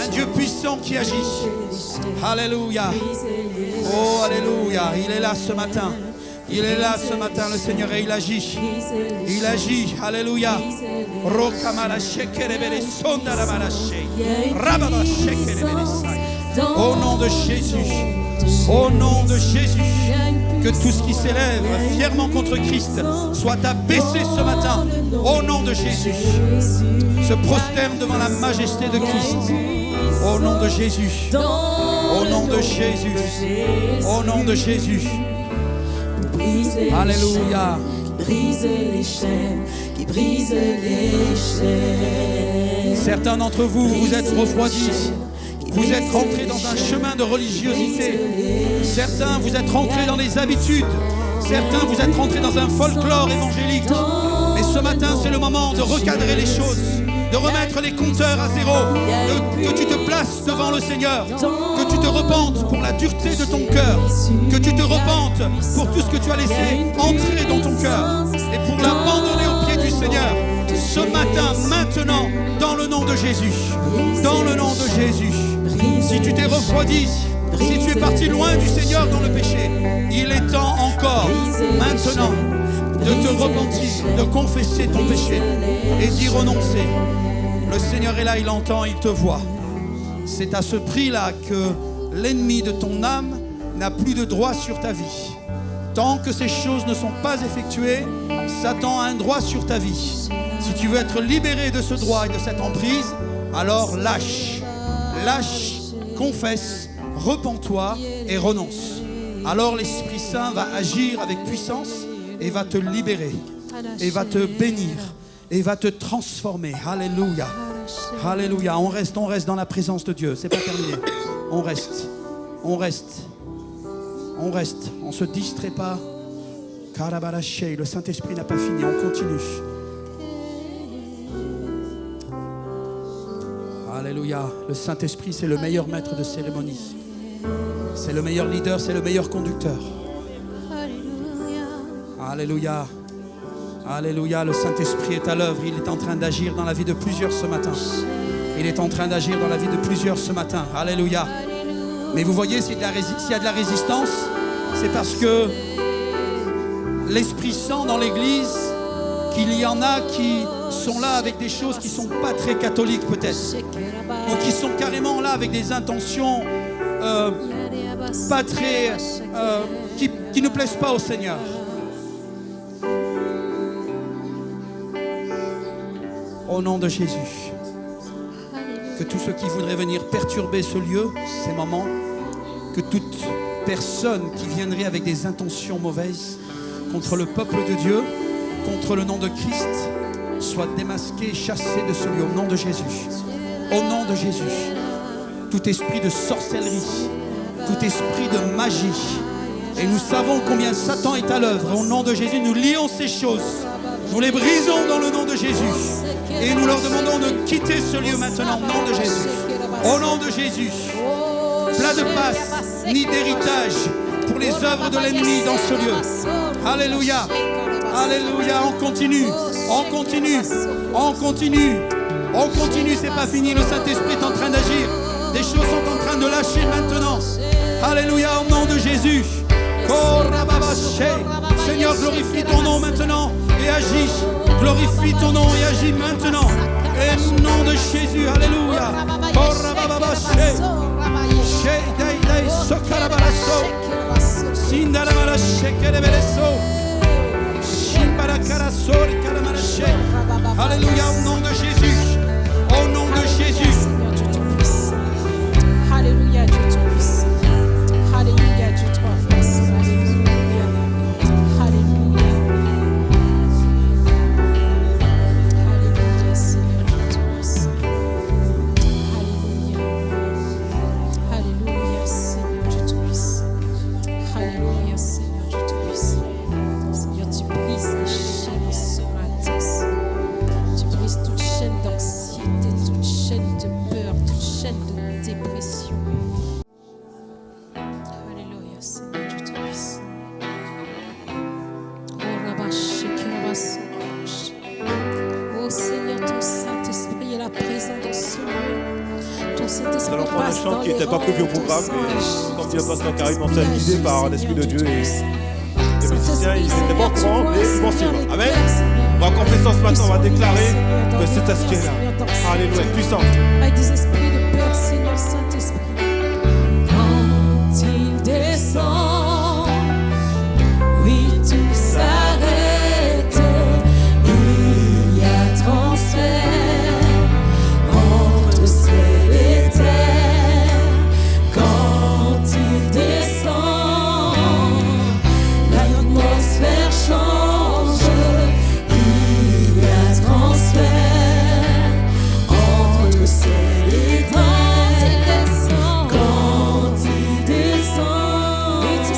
un Dieu puissant qui agit. Alléluia. Oh, alléluia. Il est là ce matin. Il est là ce matin, le Seigneur, et il agit. Il agit. Alléluia. Au nom de Jésus. Au nom de Jésus. Que tout ce qui s'élève fièrement contre Christ soit abaissé ce matin. Au nom de Jésus. Se prosterne devant la majesté de Christ. Au nom de Jésus. Au nom de Jésus. Au nom de Jésus. Alléluia. Brise les chaînes, qui brise les chaînes. Certains d'entre vous, vous êtes refroidis. Vous êtes rentrés dans un chemin de religiosité. Certains, vous êtes rentrés dans les habitudes. Certains, vous êtes rentrés dans un folklore évangélique. Mais ce matin, c'est le moment de recadrer les choses, de remettre les compteurs à zéro, que tu te places devant le Seigneur, que tu te repentes pour la dureté de ton cœur, que tu te repentes pour tout ce que tu as laissé entrer dans ton cœur et pour l'abandonner au pied du Seigneur. Ce matin, maintenant, dans le nom de Jésus, dans le nom de Jésus. Si tu t'es refroidi, si tu es parti loin du Seigneur dans le péché, il est temps encore, maintenant, de te repentir, de confesser ton péché et d'y renoncer. Le Seigneur est là, il entend, il te voit. C'est à ce prix-là que l'ennemi de ton âme n'a plus de droit sur ta vie. Tant que ces choses ne sont pas effectuées, Satan a un droit sur ta vie. Si tu veux être libéré de ce droit et de cette emprise, alors lâche, confesse, repens-toi et renonce. Alors l'Esprit Saint va agir avec puissance et va te libérer, et va te bénir, et va te transformer. Alléluia. Alléluia. On reste dans la présence de Dieu. C'est pas terminé. On reste. On ne se distrait pas. Karabaraché, le Saint-Esprit n'a pas fini. On continue. Alléluia. Le Saint-Esprit, c'est le meilleur maître de cérémonie. C'est le meilleur leader, c'est le meilleur conducteur. Alléluia. Alléluia. Le Saint-Esprit est à l'œuvre. Il est en train d'agir dans la vie de plusieurs ce matin. Il est en train d'agir dans la vie de plusieurs ce matin. Alléluia. Mais vous voyez, s'il y a de la résistance, c'est parce que l'Esprit sent dans l'Église qu'il y en a qui sont là avec des choses qui ne sont pas très catholiques peut-être. Ou qui sont carrément là avec des intentions pas très... qui ne plaisent pas au Seigneur. Au nom de Jésus, que tous ceux qui voudraient venir perturber ce lieu, ces moments, que toute personne qui viendrait avec des intentions mauvaises contre le peuple de Dieu, contre le nom de Christ, soit démasquée, chassée de ce lieu, au nom de Jésus. Au nom de Jésus, tout esprit de sorcellerie, tout esprit de magie, et nous savons combien Satan est à l'œuvre. Au nom de Jésus, nous lions ces choses, nous les brisons dans le nom de Jésus. Et nous leur demandons de quitter ce lieu maintenant, au nom de Jésus. Au nom de Jésus. Plat de passe, ni d'héritage pour les œuvres de l'ennemi dans ce lieu. Alléluia. Alléluia. On continue. On continue. On continue. On continue. C'est pas fini. Le Saint-Esprit est en train d'agir. Des choses sont en train de lâcher maintenant. Alléluia. Au nom de Jésus. Seigneur, glorifie ton nom maintenant et agis. Glorifie ton nom et agis maintenant. Et au nom de Jésus, alléluia. Alléluia, au nom de Jésus. Au nom de Jésus. Seigneur Dieu Tout-Puissant. Alléluia, Dieu Tout-Puissant. Alléluia, Dieu Tout-Puissant. Alléluia. Alléluia. Alléluia, Seigneur Dieu Tout-Puissant. Alléluia. Alléluia, Seigneur Dieu Tout-Puissant. Alléluia, Seigneur Dieu Tout-Puissant. Seigneur, tu brises les chaînes ce matin, Seigneur. Tu brises toute chaîne d'anxiété, toute chaîne de peur, toute chaîne de dépression. Alléluia, Seigneur Dieu Tout-Puissant. Oh Seigneur, ton Saint-Esprit est là présent dans ce lieu. Ton Nous Saint-Esprit allons prendre un passe chant dans qui les n'était pas rangs, prévu au ton programme, sang mais agit, comme ton dit le pasteur Karim, on Saint-Esprit s'est guidé agit, par l'Esprit de Seigneur Dieu et Tout-Puissant. les musiciens, ils n'étaient pas au courant, mais ils vont suivre. Amen. Seigneur. On va confesser ce matin, on va déclarer Seigneur, que dans cet nos esprit est cœurs, Seigneur, dans là. ce Alléluia, temps. puissant. Avec des esprits de peur, Seigneur Saint-Esprit. Quand il descend, oui, tout s'arrête. Il y a transfert entre ciel et terre. Quand il descend, l'atmosphère change. Il y a transfert entre ciel et terre. Quand il descend,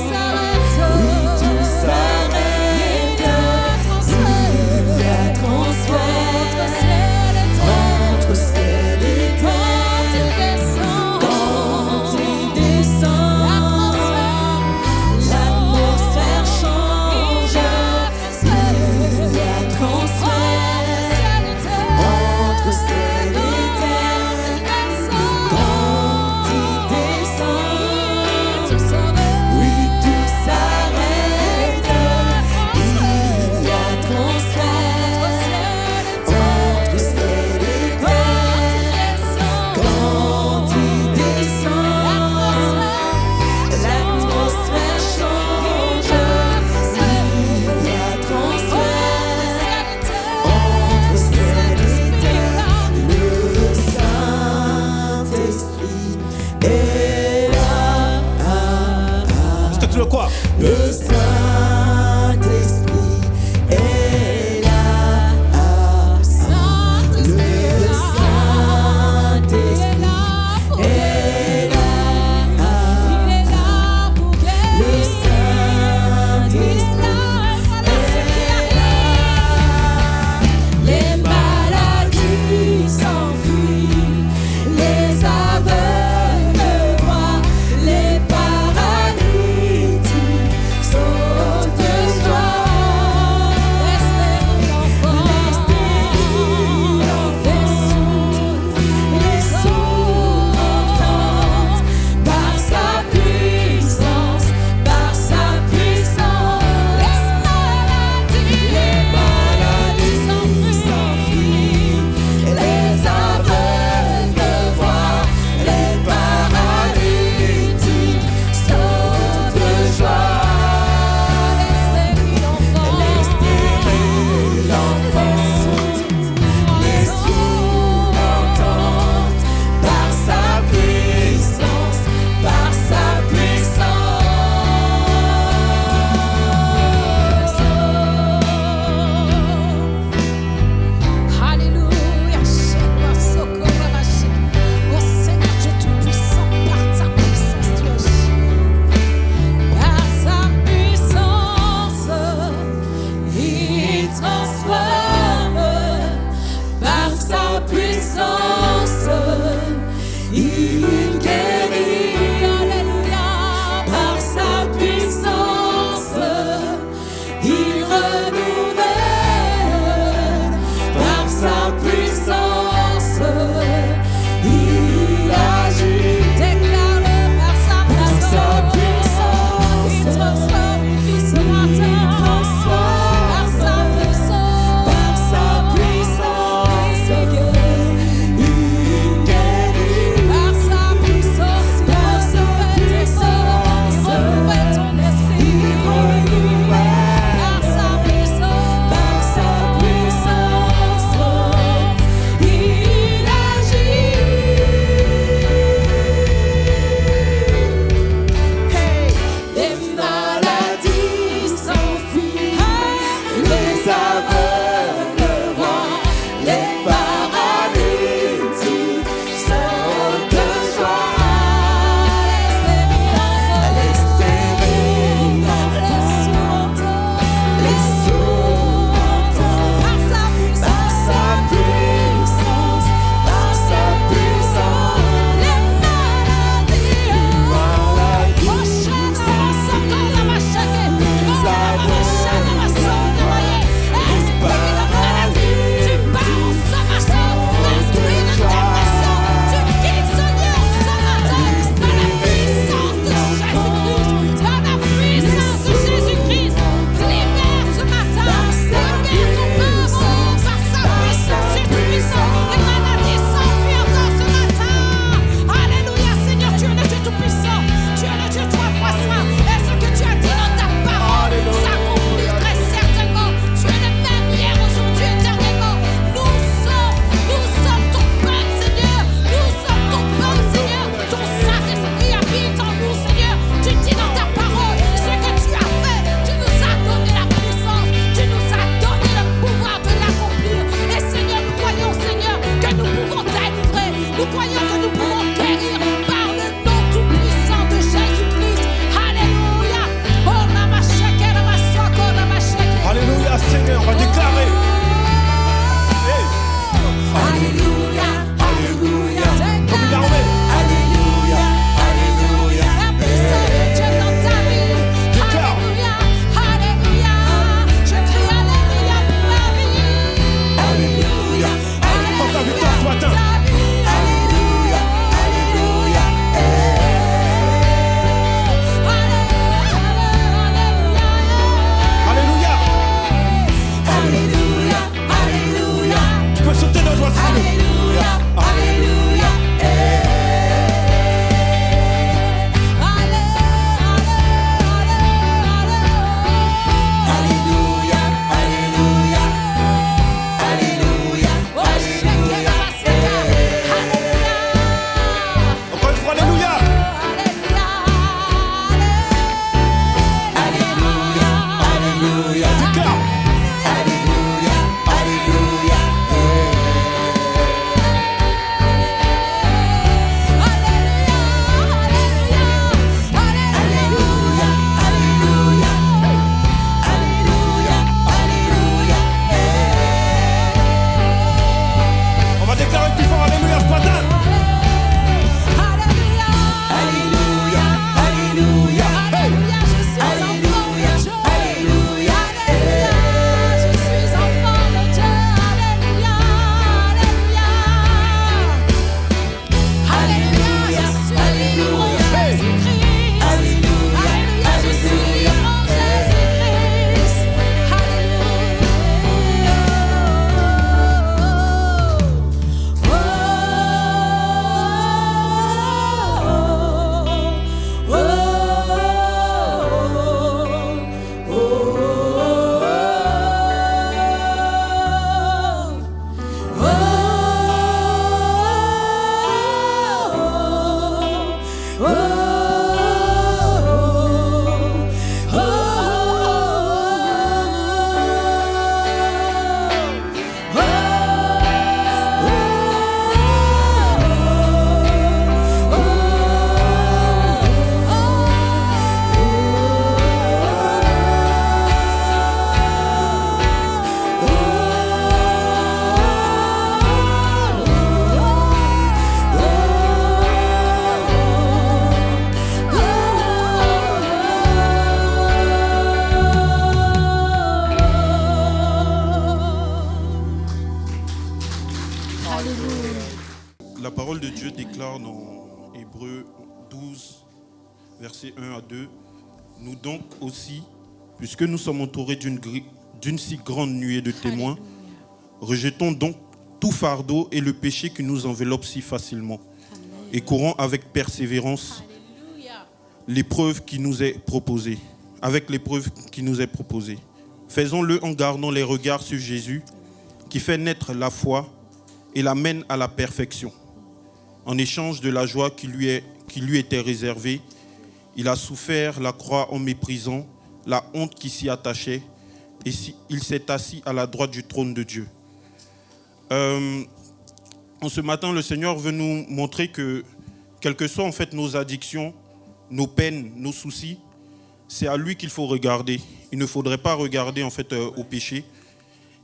La parole de Dieu déclare dans Hébreux 12, versets 1 à 2, « Nous donc aussi, puisque nous sommes entourés d'une si grande nuée de témoins, rejetons donc tout fardeau et le péché qui nous enveloppe si facilement, et courons avec persévérance l'épreuve qui nous est proposée, Faisons-le en gardant les regards sur Jésus, qui fait naître la foi et la mène à la perfection. En échange de la joie qui lui était réservée, il a souffert la croix en méprisant la honte qui s'y attachait, et il s'est assis à la droite du trône de Dieu. » En ce matin, le Seigneur veut nous montrer que, quelles que soient en fait nos addictions, nos peines, nos soucis, c'est à lui qu'il faut regarder. Il ne faudrait pas regarder en fait au péché.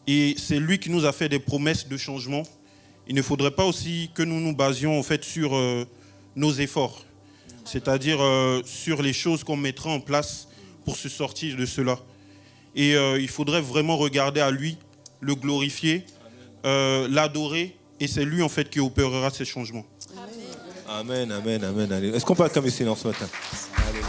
Et c'est lui qui nous a fait des promesses de changement. Il ne faudrait pas aussi que nous nous basions en fait sur nos efforts, c'est-à-dire sur les choses qu'on mettra en place pour se sortir de cela. Et il faudrait vraiment regarder à lui, le glorifier, l'adorer, et c'est lui en fait qui opérera ces changements. Amen, amen, amen. Amen. Est-ce qu'on peut acclamer le Seigneur ce matin? Alléluia.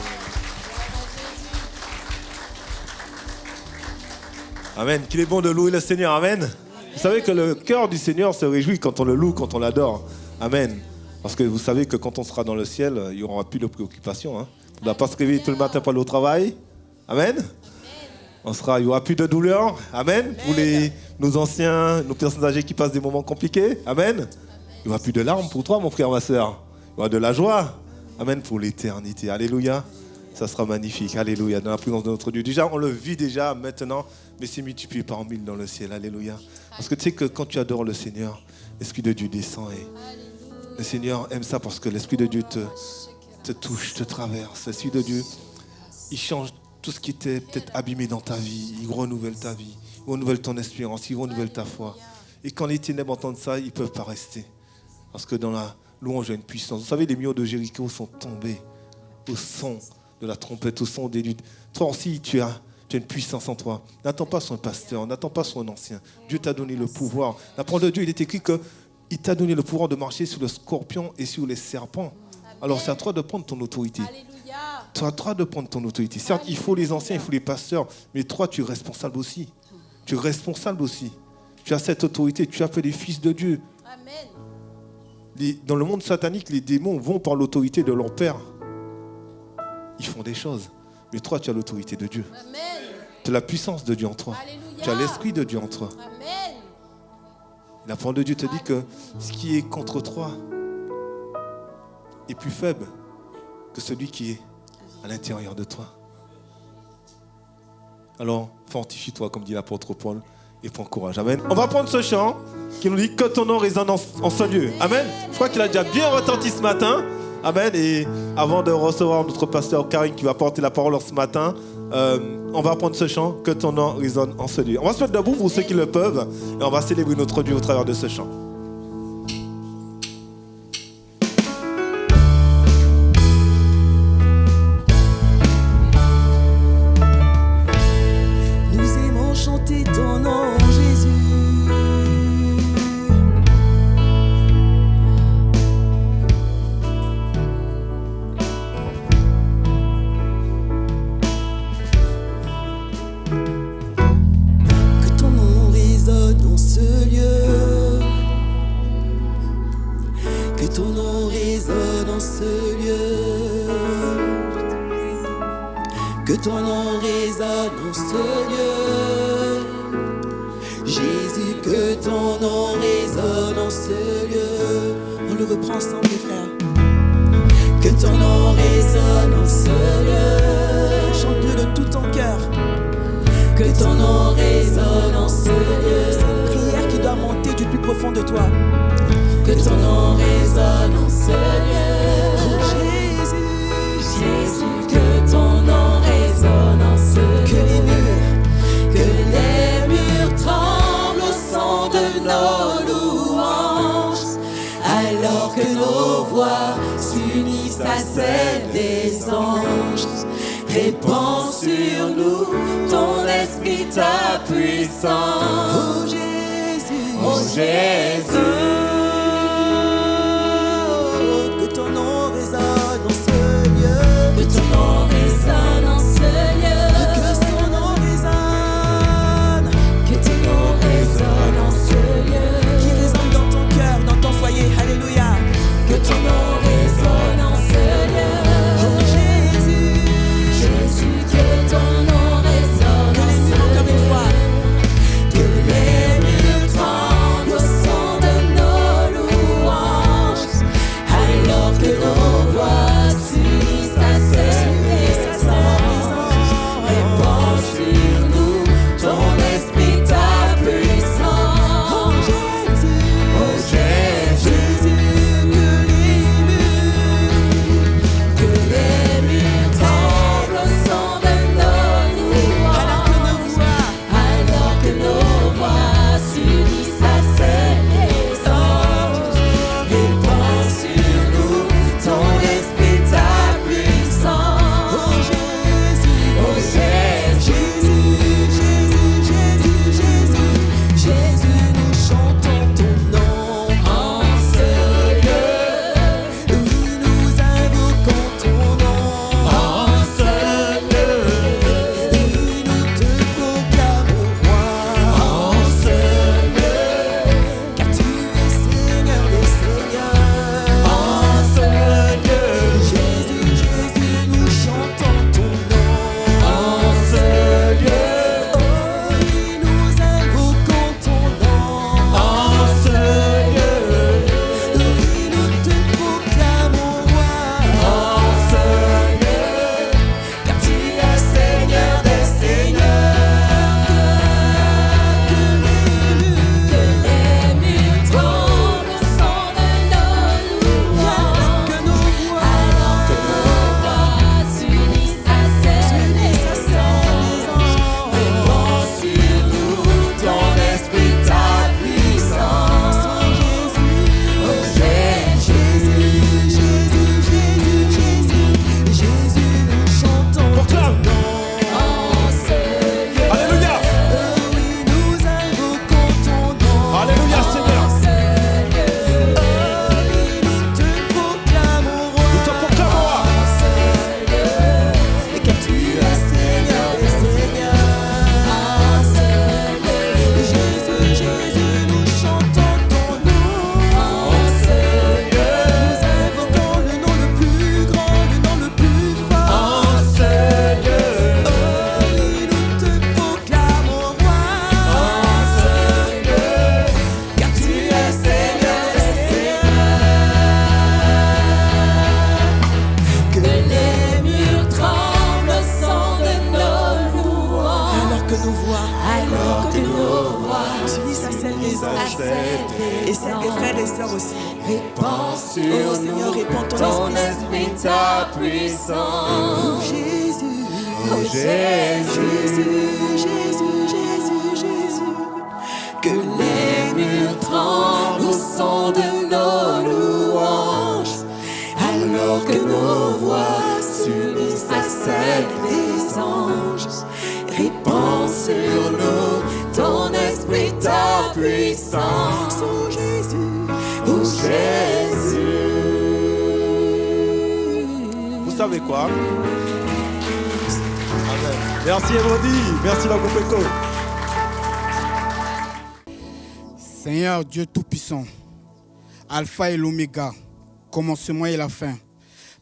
Amen. Qu'il est bon de louer le Seigneur. Amen. Vous savez que le cœur du Seigneur se réjouit quand on le loue, quand on l'adore. Amen. Parce que vous savez que quand on sera dans le ciel, il n'y aura plus de préoccupations. Hein. On ne va pas se réveiller tout le matin pour aller au travail. Amen. Il n'y aura plus de douleur. Amen. Pour nos anciens, nos personnes âgées qui passent des moments compliqués. Amen. Il n'y aura plus de larmes pour toi, mon frère, ma soeur. Il y aura de la joie. Amen. Pour l'éternité. Alléluia. Ça sera magnifique. Alléluia. Dans la présence de notre Dieu. Déjà, on le vit déjà maintenant, mais c'est multiplié par 1000 dans le ciel. Alléluia. Parce que tu sais que quand tu adores le Seigneur, l'Esprit de Dieu descend et le Seigneur aime ça parce que l'Esprit de Dieu te touche, te traverse. L'Esprit de Dieu, il change tout ce qui était peut-être abîmé dans ta vie. Il renouvelle ta vie. Il renouvelle ton espérance. Il renouvelle ta foi. Et quand les ténèbres entendent ça, ils ne peuvent pas rester. Parce que dans la louange, il y a une puissance. Vous savez, les murs de Jéricho sont tombés au son de la trompette, au son des luttes. Toi aussi, tu as une puissance en toi. N'attends pas sur un pasteur, n'attends pas sur un ancien. Dieu t'a donné le pouvoir. La parole de Dieu, il est écrit qu'il t'a donné le pouvoir de marcher sur le scorpion et sur les serpents. Alors c'est à toi de prendre ton autorité. C'est à toi de prendre ton autorité. Certes, il faut les anciens, il faut les pasteurs, mais toi, tu es responsable aussi. Tu es responsable aussi. Tu as cette autorité, tu appelles les fils de Dieu. Dans le monde satanique, les démons vont par l'autorité de leur père. Ils font des choses. Mais toi, tu as l'autorité de Dieu. Amen. Tu as la puissance de Dieu en toi. Alléluia. Tu as l'esprit de Dieu en toi. Amen. La parole de Dieu te dit que ce qui est contre toi est plus faible que celui qui est à l'intérieur de toi. Alors, fortifie-toi, comme dit l'apôtre Paul, et prends courage. Amen. On va prendre ce chant qui nous dit que ton nom résonne en ce lieu. Amen. Je crois qu'il a déjà bien retenti ce matin. Amen. Et avant de recevoir notre pasteur Karim qui va porter la parole ce matin, on va prendre ce chant, que ton nom résonne en ce lieu. On va se mettre debout pour ceux qui le peuvent et on va célébrer notre Dieu au travers de ce chant. Nous aimons chanter ton nom, Jésus. Que ton nom résonne en ce lieu. Jésus, que ton nom résonne en ce lieu. On le reprend ensemble, les frères. Que ton nom résonne en ce lieu. Chante-le de tout ton cœur. Que ton nom résonne en ce lieu. C'est une prière qui doit monter du plus profond de toi. Que ton nom résonne en ce lieu. Oh Jésus, Jésus, que ton nom résonne en ce lieu. Que les murs tremblent au son de nos louanges, alors que nos voix s'unissent à celles des anges. Répands sur nous ton esprit, ta puissance. Oh Jésus, oh Jésus. s'unissent à celles des anges et celles des frères et sœurs aussi. Répands sur Oh Seigneur, répands ton esprit, ta puissance. Oh Jésus, Oh Jésus, Jésus. Que les murs tremblent au son de nos louanges, alors que nos voix s'unissent à celles des anges. Répands sur nous ton esprit, ta puissance. Oh Jésus, Oh Jésus. Vous savez quoi? Amen. Merci Elodie, merci la Groupe. Seigneur Dieu Tout-Puissant, Alpha et l'Oméga, commencement et la fin.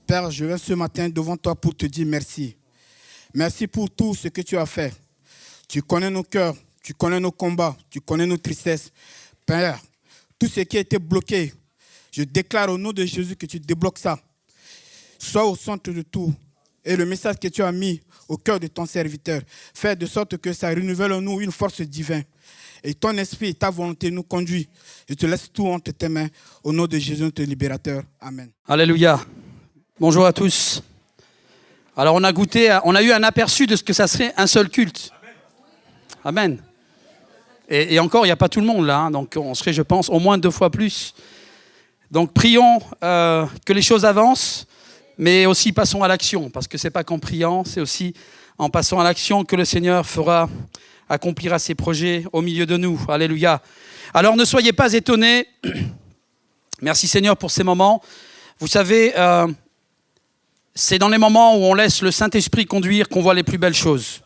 Père, je viens ce matin devant toi pour te dire merci. Merci pour tout ce que tu as fait. Tu connais nos cœurs, tu connais nos combats, tu connais nos tristesses. Père, tout ce qui a été bloqué, je déclare au nom de Jésus que tu débloques ça. Sois au centre de tout. Et le message que tu as mis au cœur de ton serviteur, fais de sorte que ça renouvelle en nous une force divine. Et ton esprit et ta volonté nous conduit. Je te laisse tout entre tes mains. Au nom de Jésus, notre libérateur. Amen. Alléluia. Bonjour à tous. Alors on a eu un aperçu de ce que ça serait un seul culte. Amen. Et encore, il n'y a pas tout le monde là. Hein, donc on serait, je pense, au moins 2 fois plus. Donc prions que les choses avancent, mais aussi passons à l'action. Parce que ce n'est pas qu'en priant, c'est aussi en passant à l'action que le Seigneur accomplira ses projets au milieu de nous. Alléluia. Alors ne soyez pas étonnés. Merci Seigneur pour ces moments. Vous savez, c'est dans les moments où on laisse le Saint-Esprit conduire qu'on voit les plus belles choses.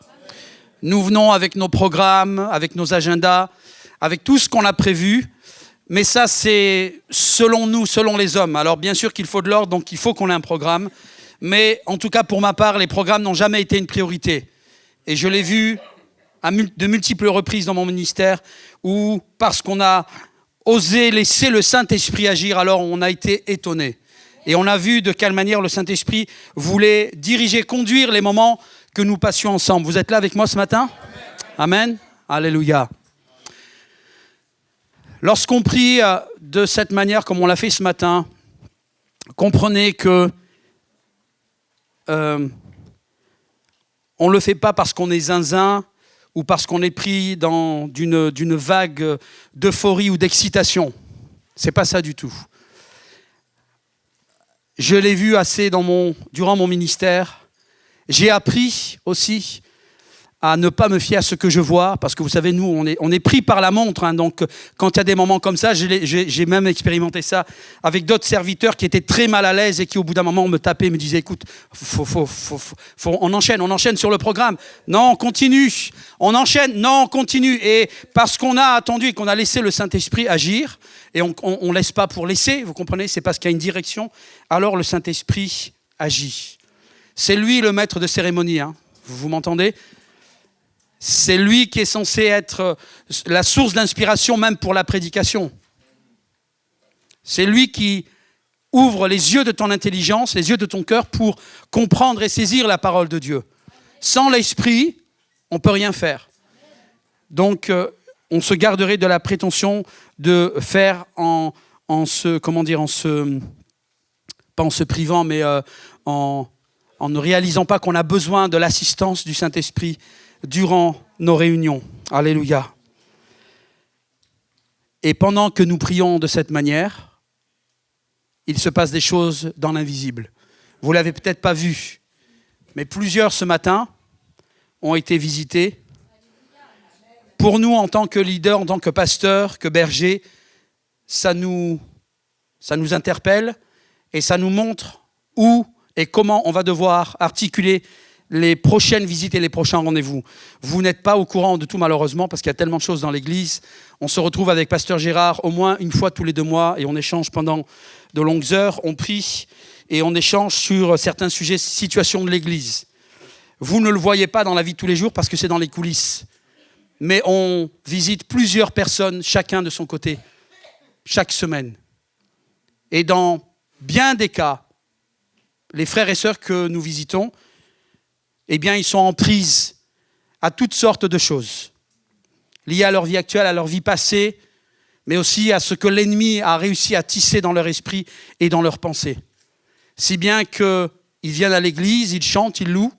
Nous venons avec nos programmes, avec nos agendas, avec tout ce qu'on a prévu. Mais ça, c'est selon nous, selon les hommes. Alors bien sûr qu'il faut de l'ordre, donc il faut qu'on ait un programme. Mais en tout cas, pour ma part, les programmes n'ont jamais été une priorité. Et je l'ai vu à de multiples reprises dans mon ministère, où parce qu'on a osé laisser le Saint-Esprit agir, alors on a été étonnés. Et on a vu de quelle manière le Saint-Esprit voulait diriger, conduire les moments que nous passions ensemble. Vous êtes là avec moi ce matin ? Amen. Alléluia. Lorsqu'on prie de cette manière, comme on l'a fait ce matin, comprenez que on ne le fait pas parce qu'on est zinzin ou parce qu'on est pris d'une vague d'euphorie ou d'excitation. C'est pas ça du tout. Je l'ai vu assez durant mon ministère. J'ai appris aussi à ne pas me fier à ce que je vois, parce que vous savez, nous, on est pris par la montre. Hein, donc, quand il y a des moments comme ça, j'ai même expérimenté ça avec d'autres serviteurs qui étaient très mal à l'aise et qui, au bout d'un moment, me tapaient et me disaient, écoute, on enchaîne sur le programme. Non, on continue. On enchaîne. Non, on continue. Et parce qu'on a attendu et qu'on a laissé le Saint-Esprit agir, et on ne laisse pas pour laisser, vous comprenez, c'est parce qu'il y a une direction, alors le Saint-Esprit agit. C'est lui le maître de cérémonie. Hein. Vous m'entendez ? C'est lui qui est censé être la source d'inspiration même pour la prédication. C'est lui qui ouvre les yeux de ton intelligence, les yeux de ton cœur pour comprendre et saisir la parole de Dieu. Sans l'esprit, on ne peut rien faire. Donc, on se garderait de la prétention de faire pas en se privant, mais en ne réalisant pas qu'on a besoin de l'assistance du Saint-Esprit durant nos réunions. Alléluia. Et pendant que nous prions de cette manière, il se passe des choses dans l'invisible. Vous ne l'avez peut-être pas vu, mais plusieurs ce matin ont été visités. Pour nous, en tant que leader, en tant que pasteur, que berger, ça nous interpelle et ça nous montre où et comment on va devoir articuler les prochaines visites et les prochains rendez-vous. Vous n'êtes pas au courant de tout, malheureusement, parce qu'il y a tellement de choses dans l'église. On se retrouve avec Pasteur Gérard au moins une fois tous les 2 mois et on échange pendant de longues heures. On prie et on échange sur certains sujets, situations de l'église. Vous ne le voyez pas dans la vie de tous les jours parce que c'est dans les coulisses. Mais on visite plusieurs personnes, chacun de son côté, chaque semaine. Et dans bien des cas, les frères et sœurs que nous visitons, eh bien, ils sont en prise à toutes sortes de choses. liées à leur vie actuelle, à leur vie passée, mais aussi à ce que l'ennemi a réussi à tisser dans leur esprit et dans leurs pensées. Si bien qu'ils viennent à l'église, ils chantent, ils louent,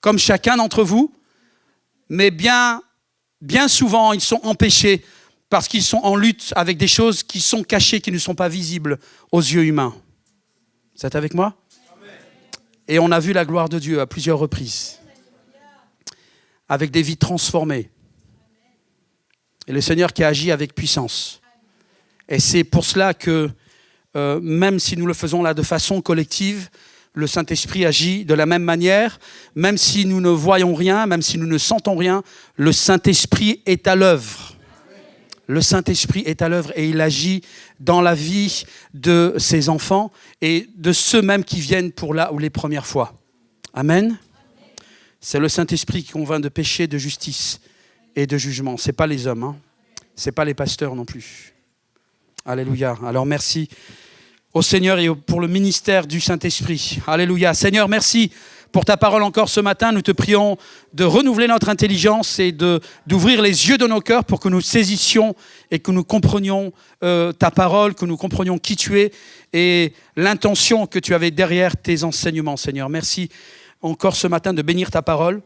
comme chacun d'entre vous, mais bien souvent, ils sont empêchés parce qu'ils sont en lutte avec des choses qui sont cachées, qui ne sont pas visibles aux yeux humains. Vous êtes avec moi? Et on a vu la gloire de Dieu à plusieurs reprises, avec des vies transformées. Et le Seigneur qui agit avec puissance. Et c'est pour cela que, même si nous le faisons là de façon collective, le Saint-Esprit agit de la même manière. Même si nous ne voyons rien, même si nous ne sentons rien, le Saint-Esprit est à l'œuvre. Le Saint-Esprit est à l'œuvre et il agit dans la vie de ses enfants et de ceux même qui viennent pour là ou les premières fois. Amen. C'est le Saint-Esprit qui convainc de péché, de justice et de jugement. Ce n'est pas les hommes, ce n'est pas les pasteurs non plus. Alléluia. Alors merci au Seigneur et pour le ministère du Saint-Esprit. Alléluia. Seigneur, merci pour ta parole encore ce matin. Nous te prions de renouveler notre intelligence et d'ouvrir les yeux de nos cœurs pour que nous saisissions et que nous comprenions ta parole, que nous comprenions qui tu es et l'intention que tu avais derrière tes enseignements, Seigneur. Merci encore ce matin de bénir ta parole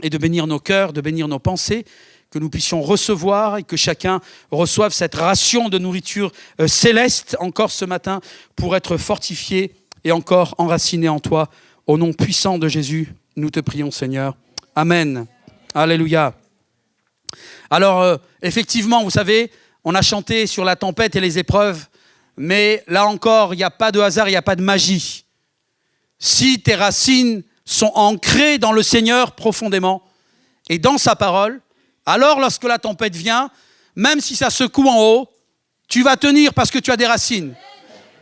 et de bénir nos cœurs, de bénir nos pensées, que nous puissions recevoir et que chacun reçoive cette ration de nourriture céleste encore ce matin pour être fortifié et encore enraciné en toi. Au nom puissant de Jésus, nous te prions, Seigneur. Amen. Alléluia. Alors, effectivement, vous savez, on a chanté sur la tempête et les épreuves, mais là encore, il n'y a pas de hasard, il n'y a pas de magie. Si tes racines sont ancrées dans le Seigneur profondément et dans sa parole, alors lorsque la tempête vient, même si ça secoue en haut, tu vas tenir parce que tu as des racines.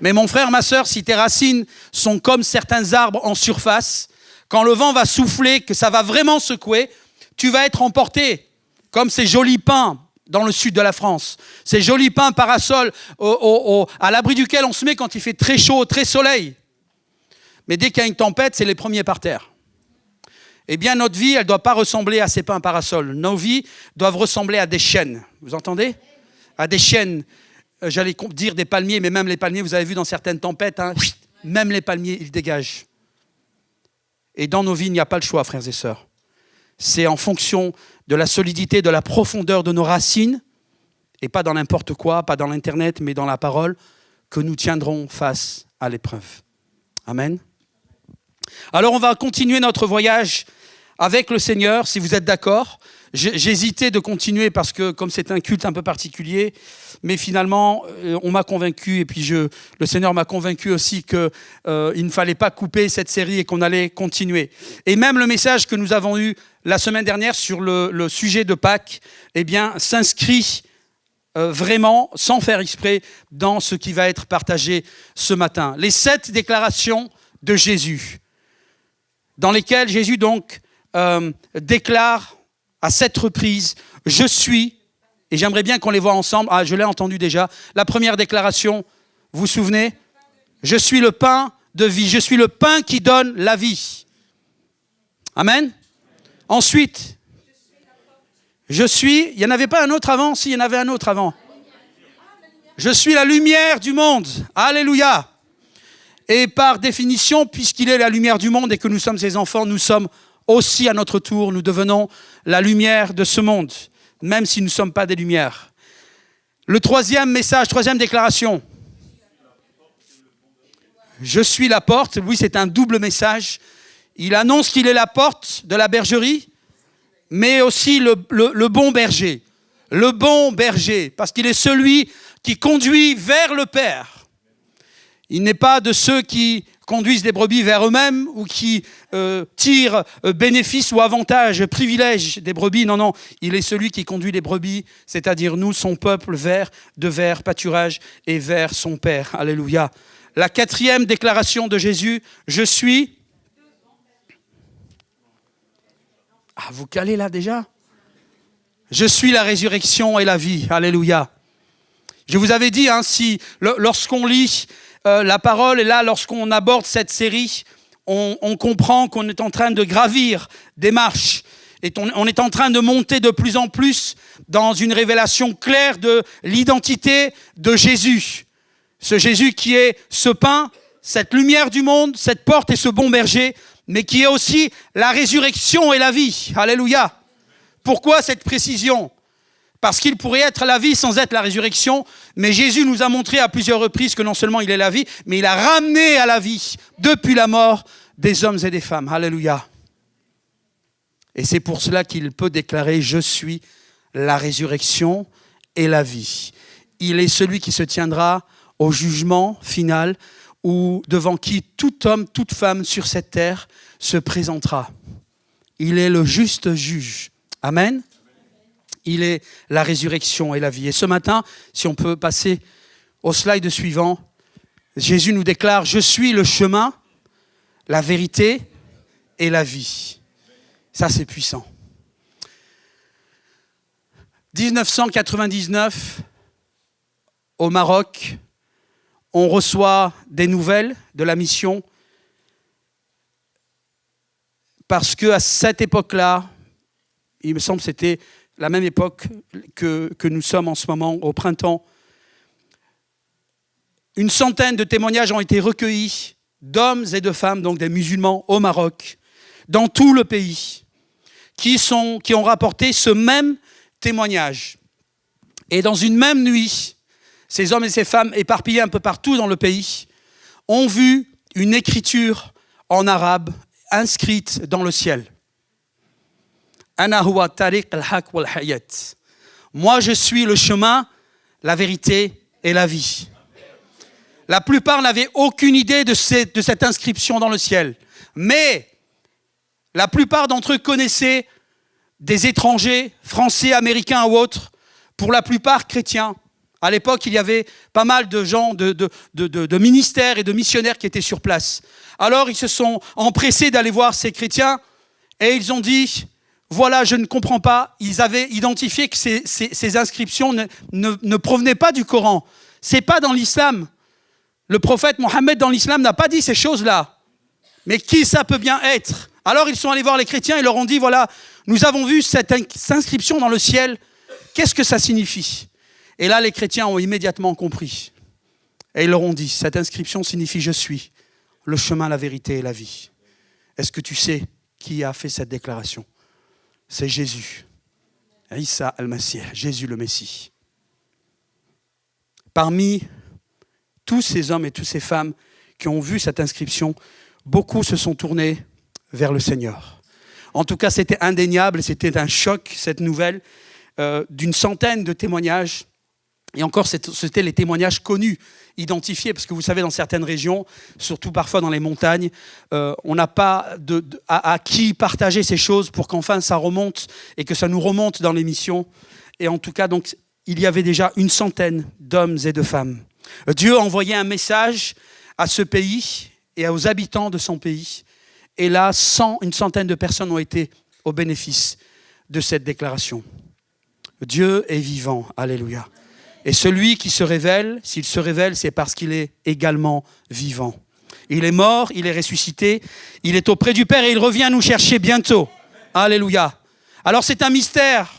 Mais mon frère, ma sœur, si tes racines sont comme certains arbres en surface, quand le vent va souffler, que ça va vraiment secouer, tu vas être emporté, comme ces jolis pins dans le sud de la France. Ces jolis pins parasols à l'abri duquel on se met quand il fait très chaud, très soleil. Mais dès qu'il y a une tempête, c'est les premiers par terre. Eh bien, notre vie, elle ne doit pas ressembler à ces pins parasols. Nos vies doivent ressembler à des chênes. Vous entendez? À des chênes. J'allais dire des palmiers, mais même les palmiers, vous avez vu dans certaines tempêtes, même les palmiers, ils dégagent. Et dans nos vies, il n'y a pas le choix, frères et sœurs. C'est en fonction de la solidité, de la profondeur de nos racines, et pas dans n'importe quoi, pas dans l'Internet, mais dans la parole, que nous tiendrons face à l'épreuve. Amen. Alors, on va continuer notre voyage avec le Seigneur, si vous êtes d'accord. J'hésitais de continuer parce que, comme c'est un culte un peu particulier, mais finalement, on m'a convaincu, et puis le Seigneur m'a convaincu aussi qu'il ne fallait pas couper cette série et qu'on allait continuer. Et même le message que nous avons eu la semaine dernière sur le sujet de Pâques, eh bien, s'inscrit vraiment, sans faire exprès, dans ce qui va être partagé ce matin. Les 7 déclarations de Jésus, dans lesquelles Jésus donc déclare à 7 reprises, « Je suis », et j'aimerais bien qu'on les voit ensemble. Ah, je l'ai entendu déjà. La première déclaration, vous vous souvenez? « Je suis le pain de vie, je suis le pain qui donne la vie. » Amen. Ensuite, je suis, il n'y en avait pas un autre avant? Si, il y en avait un autre avant. Je suis la lumière du monde. Alléluia. Et par définition, puisqu'il est la lumière du monde et que nous sommes ses enfants, nous sommes aussi à notre tour, nous devenons la lumière de ce monde, même si nous ne sommes pas des lumières. Le troisième message, troisième déclaration. Je suis la porte. Oui, c'est un double message. Il annonce qu'il est la porte de la bergerie, mais aussi le bon berger. Le bon berger, parce qu'il est celui qui conduit vers le Père. Il n'est pas de ceux qui conduisent les brebis vers eux-mêmes ou qui tirent bénéfice ou avantage, privilège des brebis. Non, non, il est celui qui conduit les brebis, c'est-à-dire nous, son peuple, vers pâturage et vers son Père. Alléluia. La quatrième déclaration de Jésus, je suis... Ah, vous calez là déjà? Je suis la résurrection et la vie. Alléluia. Je vous avais dit, si lorsqu'on lit la parole, et là, lorsqu'on aborde cette série, on comprend qu'on est en train de gravir des marches. on est en train de monter de plus en plus dans une révélation claire de l'identité de Jésus. Ce Jésus qui est ce pain, cette lumière du monde, cette porte et ce bon berger, mais qui est aussi la résurrection et la vie. Alléluia. Pourquoi cette précision ? Parce qu'il pourrait être la vie sans être la résurrection, mais Jésus nous a montré à plusieurs reprises que non seulement il est la vie, mais il a ramené à la vie, depuis la mort, des hommes et des femmes. Alléluia. Et c'est pour cela qu'il peut déclarer « Je suis la résurrection et la vie ». Il est celui qui se tiendra au jugement final, ou devant qui tout homme, toute femme sur cette terre se présentera. Il est le juste juge. Amen. Il est la résurrection et la vie. Et ce matin, si on peut passer au slide suivant, Jésus nous déclare « Je suis le chemin, la vérité et la vie ». Ça, c'est puissant. 1999, au Maroc, on reçoit des nouvelles de la mission parce qu'à cette époque-là, il me semble que c'était la même époque que nous sommes en ce moment, au printemps, une centaine de témoignages ont été recueillis d'hommes et de femmes, donc des musulmans au Maroc, dans tout le pays, qui ont rapporté ce même témoignage. Et dans une même nuit, ces hommes et ces femmes éparpillés un peu partout dans le pays ont vu une écriture en arabe inscrite dans le ciel. Ana huwa tariq al-haq wal-hayat. Moi, je suis le chemin, la vérité et la vie. La plupart n'avaient aucune idée de cette inscription dans le ciel. Mais la plupart d'entre eux connaissaient des étrangers, français, américains ou autres, pour la plupart chrétiens. À l'époque, il y avait pas mal de gens, de ministères et de missionnaires qui étaient sur place. Alors, ils se sont empressés d'aller voir ces chrétiens et ils ont dit, voilà, je ne comprends pas. Ils avaient identifié que ces inscriptions ne provenaient pas du Coran. Ce n'est pas dans l'islam. Le prophète Mohammed dans l'islam n'a pas dit ces choses-là. Mais qui ça peut bien être ? Alors, ils sont allés voir les chrétiens et leur ont dit, voilà, nous avons vu cette inscription dans le ciel. Qu'est-ce que ça signifie ? Et là, les chrétiens ont immédiatement compris. Et ils leur ont dit, cette inscription signifie « Je suis le chemin, la vérité et la vie ». Est-ce que tu sais qui a fait cette déclaration ? C'est Jésus. Isa al-Masih, Jésus le Messie. Parmi tous ces hommes et toutes ces femmes qui ont vu cette inscription, beaucoup se sont tournés vers le Seigneur. En tout cas, c'était indéniable, c'était un choc, cette nouvelle, d'une centaine de témoignages. Et encore, c'était les témoignages connus, identifiés, parce que vous savez, dans certaines régions, surtout parfois dans les montagnes, on n'a pas à qui partager ces choses pour qu'enfin ça remonte et que ça nous remonte dans l'émission. Et en tout cas, donc, il y avait déjà une centaine d'hommes et de femmes. Dieu a envoyé un message à ce pays et aux habitants de son pays. Et là, une centaine de personnes ont été au bénéfice de cette déclaration. Dieu est vivant, alléluia. Et celui qui se révèle, s'il se révèle, c'est parce qu'il est également vivant. Il est mort, il est ressuscité, il est auprès du Père et il revient nous chercher bientôt. Alléluia. Alors c'est un mystère,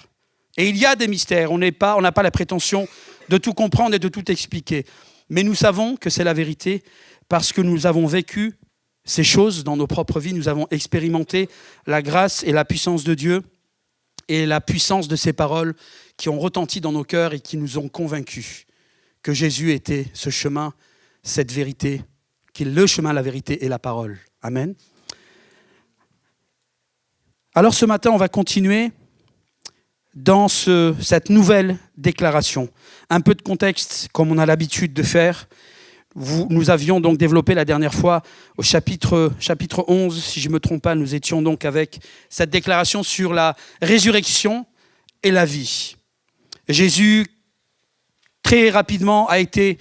et il y a des mystères. On n'a pas la prétention de tout comprendre et de tout expliquer. Mais nous savons que c'est la vérité parce que nous avons vécu ces choses dans nos propres vies. Nous avons expérimenté la grâce et la puissance de Dieu et la puissance de ses paroles qui ont retenti dans nos cœurs et qui nous ont convaincus que Jésus était ce chemin, cette vérité, qu'il est le chemin, la vérité et la parole. Amen. Alors ce matin, on va continuer dans cette nouvelle déclaration. Un peu de contexte, comme on a l'habitude de faire. Nous avions donc développé la dernière fois au chapitre 11, si je ne me trompe pas, nous étions donc avec cette déclaration sur la résurrection et la vie. Jésus, très rapidement, a été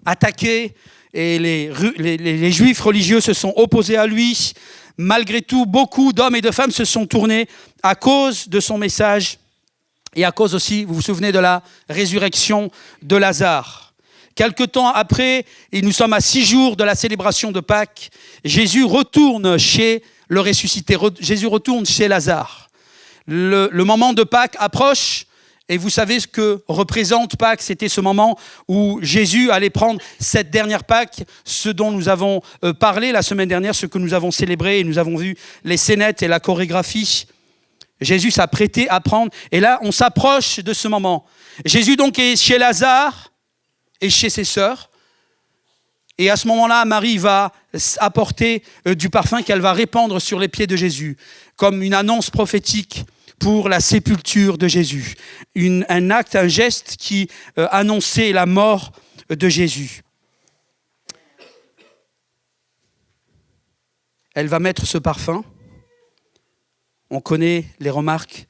attaqué et les juifs religieux se sont opposés à lui. Malgré tout, beaucoup d'hommes et de femmes se sont tournés à cause de son message et à cause aussi, vous vous souvenez de la résurrection de Lazare. Quelque temps après, et nous sommes à 6 jours de la célébration de Pâques, Jésus retourne chez le ressuscité. Jésus retourne chez Lazare. Le moment de Pâques approche. Et vous savez ce que représente Pâques, c'était ce moment où Jésus allait prendre cette dernière Pâques, ce dont nous avons parlé la semaine dernière, ce que nous avons célébré, et nous avons vu les scénettes et la chorégraphie. Jésus s'apprêtait à prendre, et là on s'approche de ce moment. Jésus donc est chez Lazare et chez ses sœurs, et à ce moment-là, Marie va apporter du parfum qu'elle va répandre sur les pieds de Jésus, comme une annonce prophétique pour la sépulture de Jésus. Un acte, un geste qui annonçait la mort de Jésus. Elle va mettre ce parfum. On connaît les remarques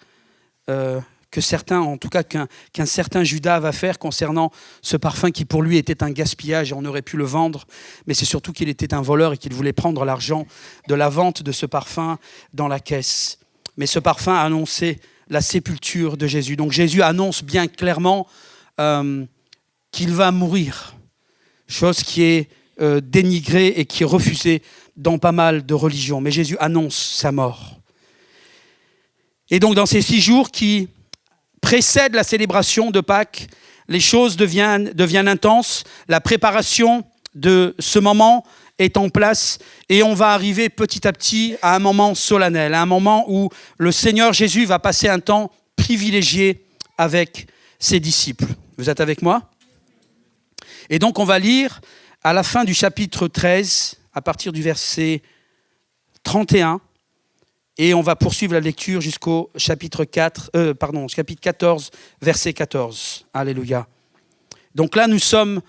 que certains, en tout cas qu'un certain Judas va faire concernant ce parfum qui pour lui était un gaspillage et on aurait pu le vendre, mais c'est surtout qu'il était un voleur et qu'il voulait prendre l'argent de la vente de ce parfum dans la caisse. Mais ce parfum annonçait la sépulture de Jésus. Donc Jésus annonce bien clairement qu'il va mourir, chose qui est dénigrée et qui est refusée dans pas mal de religions. Mais Jésus annonce sa mort. Et donc dans ces 6 jours qui précèdent la célébration de Pâques, les choses deviennent intenses. La préparation de ce moment est en place et on va arriver petit à petit à un moment solennel, à un moment où le Seigneur Jésus va passer un temps privilégié avec ses disciples. Vous êtes avec moi? Et donc on va lire à la fin du chapitre 13, à partir du verset 31, et on va poursuivre la lecture jusqu'au chapitre 14, verset 14. Alléluia. Donc là, nous sommes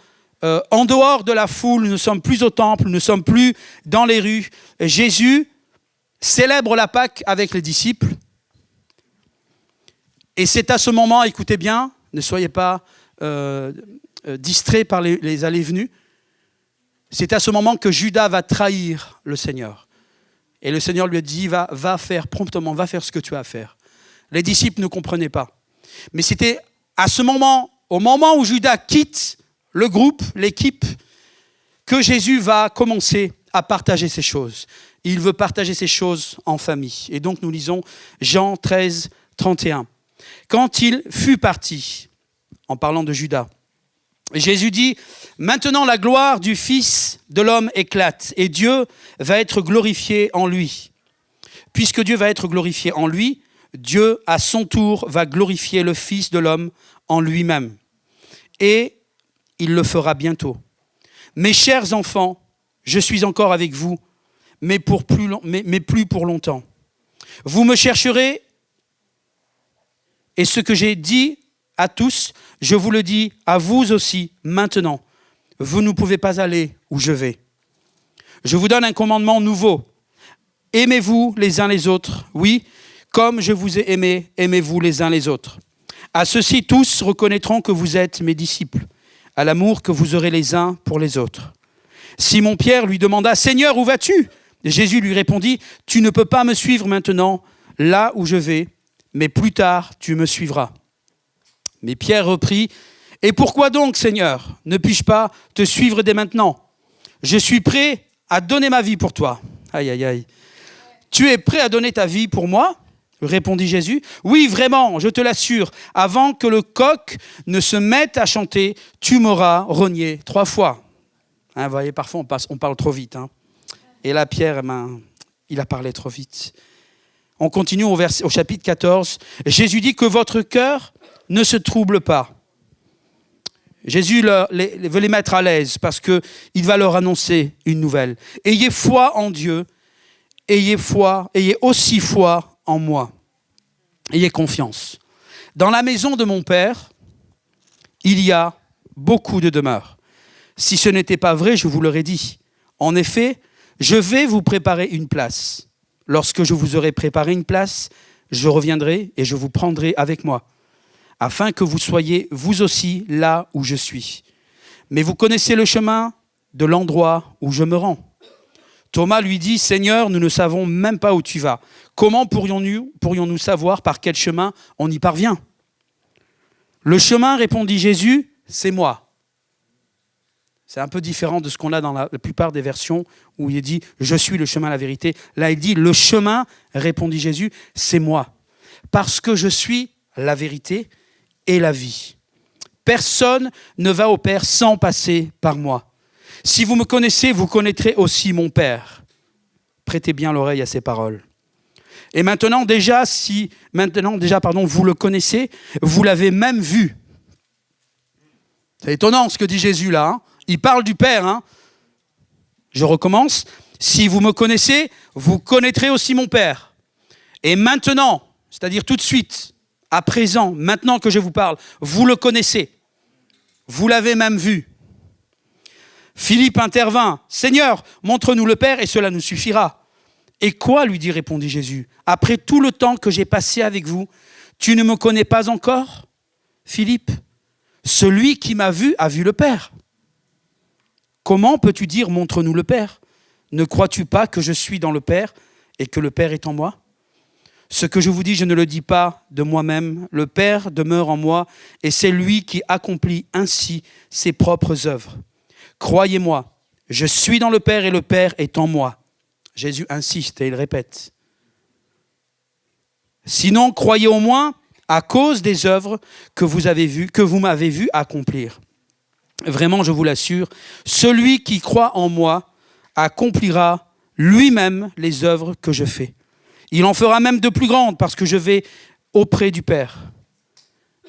en dehors de la foule, nous ne sommes plus au temple, nous ne sommes plus dans les rues. Jésus célèbre la Pâque avec les disciples. Et c'est à ce moment, écoutez bien, ne soyez pas distraits par les allées-venues, c'est à ce moment que Judas va trahir le Seigneur. Et le Seigneur lui a dit, va faire promptement, va faire ce que tu as à faire. Les disciples ne comprenaient pas. Mais c'était à ce moment, au moment où Judas quitte le groupe, l'équipe, que Jésus va commencer à partager ces choses. Il veut partager ces choses en famille. Et donc nous lisons Jean 13, 31. Quand il fut parti, en parlant de Judas, Jésus dit, maintenant la gloire du Fils de l'homme éclate et Dieu va être glorifié en lui. Puisque Dieu va être glorifié en lui, Dieu à son tour va glorifier le Fils de l'homme en lui-même. Et il le fera bientôt. Mes chers enfants, je suis encore avec vous, mais plus pour longtemps. Vous me chercherez, et ce que j'ai dit à tous, je vous le dis à vous aussi maintenant. Vous ne pouvez pas aller où je vais. Je vous donne un commandement nouveau. Aimez-vous les uns les autres. Oui, comme je vous ai aimés, aimez-vous les uns les autres. À ceux-ci, tous reconnaîtront que vous êtes mes disciples, à l'amour que vous aurez les uns pour les autres. Simon-Pierre lui demanda, « Seigneur, où vas-tu » Jésus lui répondit, « Tu ne peux pas me suivre maintenant, là où je vais, mais plus tard, tu me suivras. » Mais Pierre reprit, « Et pourquoi donc, Seigneur, ne puis-je pas te suivre dès maintenant ? Je suis prêt à donner ma vie pour toi. » Aïe, aïe, aïe. « Tu es prêt à donner ta vie pour moi ?» répondit Jésus. « Oui, vraiment, je te l'assure, avant que le coq ne se mette à chanter, tu m'auras renié 3 fois. » Vous voyez, parfois on parle trop vite. Hein. Et là, Pierre, il a parlé trop vite. On continue au chapitre 14. Jésus dit que votre cœur ne se trouble pas. Jésus veut les mettre à l'aise parce qu'il va leur annoncer une nouvelle. Ayez foi en Dieu, ayez aussi foi en moi. Ayez confiance. Dans la maison de mon Père, il y a beaucoup de demeures. Si ce n'était pas vrai, je vous l'aurais dit. En effet, je vais vous préparer une place. Lorsque je vous aurai préparé une place, je reviendrai et je vous prendrai avec moi, afin que vous soyez vous aussi là où je suis. Mais vous connaissez le chemin de l'endroit où je me rends. Thomas lui dit, « Seigneur, nous ne savons même pas où tu vas. Comment pourrions-nous savoir par quel chemin on y parvient ?» Le chemin, répondit Jésus, c'est moi. C'est un peu différent de ce qu'on a dans la plupart des versions où il est dit « Je suis le chemin, la vérité ». Là, il dit « Le chemin, répondit Jésus, c'est moi. Parce que je suis la vérité et la vie. Personne ne va au Père sans passer par moi. Si vous me connaissez, vous connaîtrez aussi mon Père. » Prêtez bien l'oreille à ces paroles. Et maintenant déjà, vous le connaissez, vous l'avez même vu. C'est étonnant ce que dit Jésus là. Hein. Il parle du Père. Hein. Je recommence. Si vous me connaissez, vous connaîtrez aussi mon Père. Et maintenant, c'est-à-dire tout de suite, à présent, maintenant que je vous parle, vous le connaissez. Vous l'avez même vu. Philippe intervint. « Seigneur, montre-nous le Père et cela nous suffira. » « Et quoi, lui dit, répondit Jésus, après tout le temps que j'ai passé avec vous, tu ne me connais pas encore, Philippe? Celui qui m'a vu a vu le Père. Comment peux-tu dire, montre-nous le Père? Ne crois-tu pas que je suis dans le Père et que le Père est en moi? Ce que je vous dis, je ne le dis pas de moi-même. Le Père demeure en moi et c'est lui qui accomplit ainsi ses propres œuvres. Croyez-moi, je suis dans le Père et le Père est en moi. Jésus insiste et il répète. Sinon, croyez au moins à cause des œuvres que vous m'avez vu accomplir. Vraiment, je vous l'assure, celui qui croit en moi accomplira lui-même les œuvres que je fais. Il en fera même de plus grandes parce que je vais auprès du Père.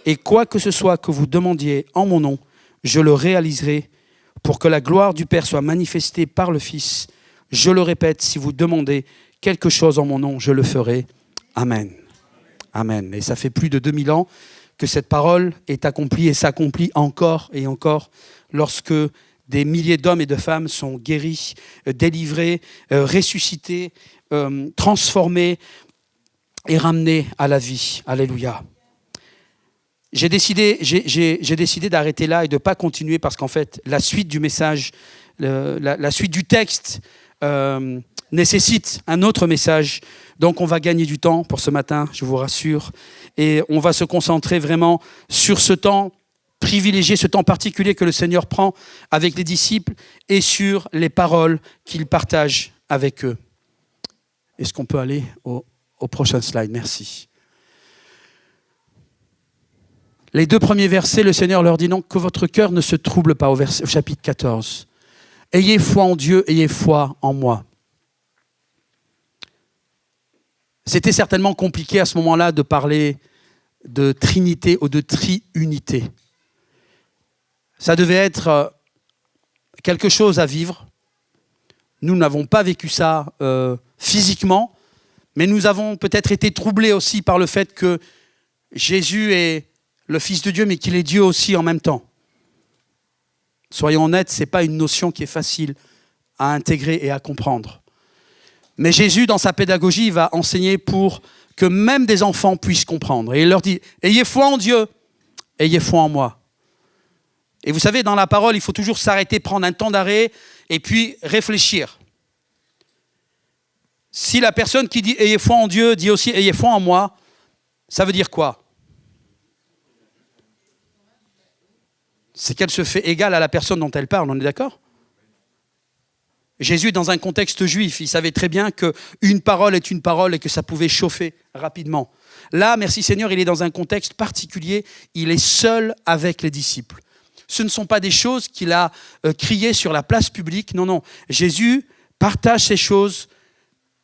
Et quoi que ce soit que vous demandiez en mon nom, je le réaliserai pour que la gloire du Père soit manifestée par le Fils. Je le répète, si vous demandez quelque chose en mon nom, je le ferai. Amen. Amen. Et ça fait plus de 2000 ans que cette parole est accomplie et s'accomplit encore et encore lorsque des milliers d'hommes et de femmes sont guéris, délivrés, ressuscités, transformés et ramenés à la vie. Alléluia. J'ai décidé d'arrêter là et de ne pas continuer parce qu'en fait, la suite du message, la suite du texte nécessite un autre message. Donc on va gagner du temps pour ce matin, je vous rassure. Et on va se concentrer vraiment sur ce temps privilégié, ce temps particulier que le Seigneur prend avec les disciples et sur les paroles qu'il partage avec eux. Est-ce qu'on peut aller au prochain slide? Merci. Les 2 premiers versets, le Seigneur leur dit donc que votre cœur ne se trouble pas au chapitre 14. Ayez foi en Dieu, ayez foi en moi. C'était certainement compliqué à ce moment-là de parler de Trinité ou de Triunité. Ça devait être quelque chose à vivre. Nous n'avons pas vécu ça physiquement, mais nous avons peut-être été troublés aussi par le fait que Jésus est le Fils de Dieu, mais qu'il est Dieu aussi en même temps. Soyons honnêtes, ce n'est pas une notion qui est facile à intégrer et à comprendre. Mais Jésus, dans sa pédagogie, va enseigner pour que même des enfants puissent comprendre. Et il leur dit, ayez foi en Dieu, ayez foi en moi. Et vous savez, dans la parole, il faut toujours s'arrêter, prendre un temps d'arrêt et puis réfléchir. Si la personne qui dit « ayez foi en Dieu » dit aussi « ayez foi en moi », ça veut dire quoi? C'est qu'elle se fait égale à la personne dont elle parle, on est d'accord? Jésus, dans un contexte juif, il savait très bien qu'une parole est une parole et que ça pouvait chauffer rapidement. Là, merci Seigneur, il est dans un contexte particulier, il est seul avec les disciples. Ce ne sont pas des choses qu'il a criées sur la place publique, non, non. Jésus partage ces choses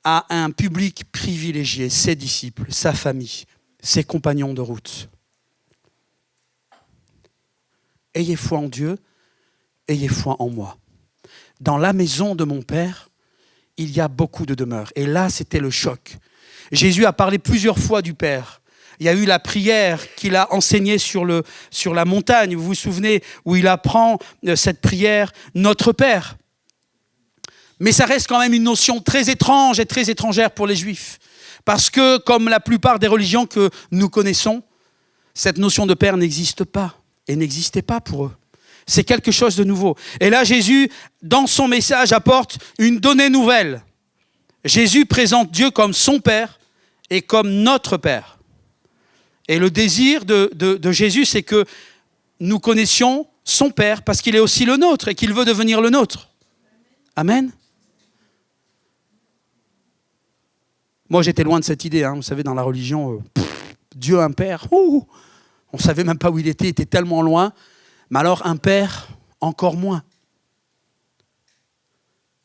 à un public privilégié, ses disciples, sa famille, ses compagnons de route. Ayez foi en Dieu, ayez foi en moi. Dans la maison de mon Père, il y a beaucoup de demeures. Et là, c'était le choc. Jésus a parlé plusieurs fois du Père. Il y a eu la prière qu'il a enseignée sur la montagne. Vous vous souvenez, où il apprend cette prière, notre Père. Mais ça reste quand même une notion très étrange et très étrangère pour les Juifs. Parce que, comme la plupart des religions que nous connaissons, cette notion de Père n'existe pas et n'existait pas pour eux. C'est quelque chose de nouveau. Et là, Jésus, dans son message, apporte une donnée nouvelle. Jésus présente Dieu comme son Père et comme notre Père. Et le désir de Jésus, c'est que nous connaissions son Père parce qu'il est aussi le nôtre et qu'il veut devenir le nôtre. Amen. Moi, j'étais loin de cette idée. Vous savez, dans la religion, Dieu un Père, on ne savait même pas où il était tellement loin. Mais alors, un Père, encore moins.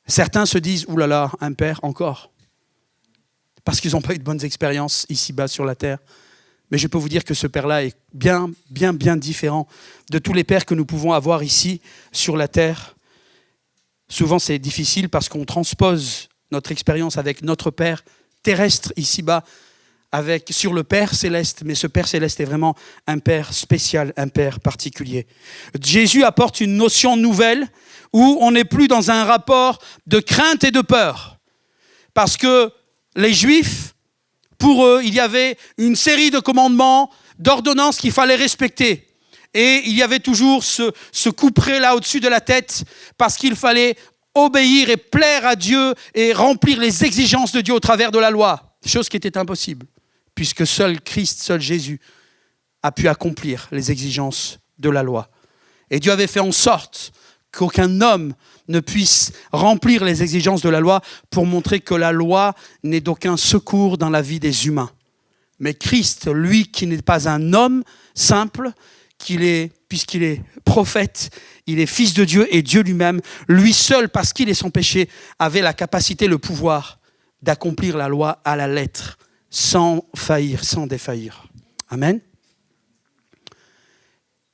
Certains se disent, ouh là là, un Père, encore. Parce qu'ils n'ont pas eu de bonnes expériences ici-bas sur la terre. Mais je peux vous dire que ce Père-là est bien, bien, bien différent de tous les Pères que nous pouvons avoir ici sur la terre. Souvent, c'est difficile parce qu'on transpose notre expérience avec notre Père terrestre ici-bas, sur le Père céleste. Mais ce Père céleste est vraiment un Père spécial, un Père particulier. Jésus apporte une notion nouvelle où on n'est plus dans un rapport de crainte et de peur. Parce que les Juifs, pour eux, il y avait une série de commandements, d'ordonnances qu'il fallait respecter. Et il y avait toujours ce couperet là au-dessus de la tête parce qu'il fallait obéir et plaire à Dieu et remplir les exigences de Dieu au travers de la loi. Chose qui était impossible, puisque seul Christ, seul Jésus a pu accomplir les exigences de la loi. Et Dieu avait fait en sorte qu'aucun homme ne puisse remplir les exigences de la loi pour montrer que la loi n'est d'aucun secours dans la vie des humains. Mais Christ, lui qui n'est pas un homme simple, puisqu'il est prophète, il est fils de Dieu et Dieu lui-même, lui seul, parce qu'il est sans péché, avait la capacité, le pouvoir d'accomplir la loi à la lettre, sans faillir, sans défaillir. Amen.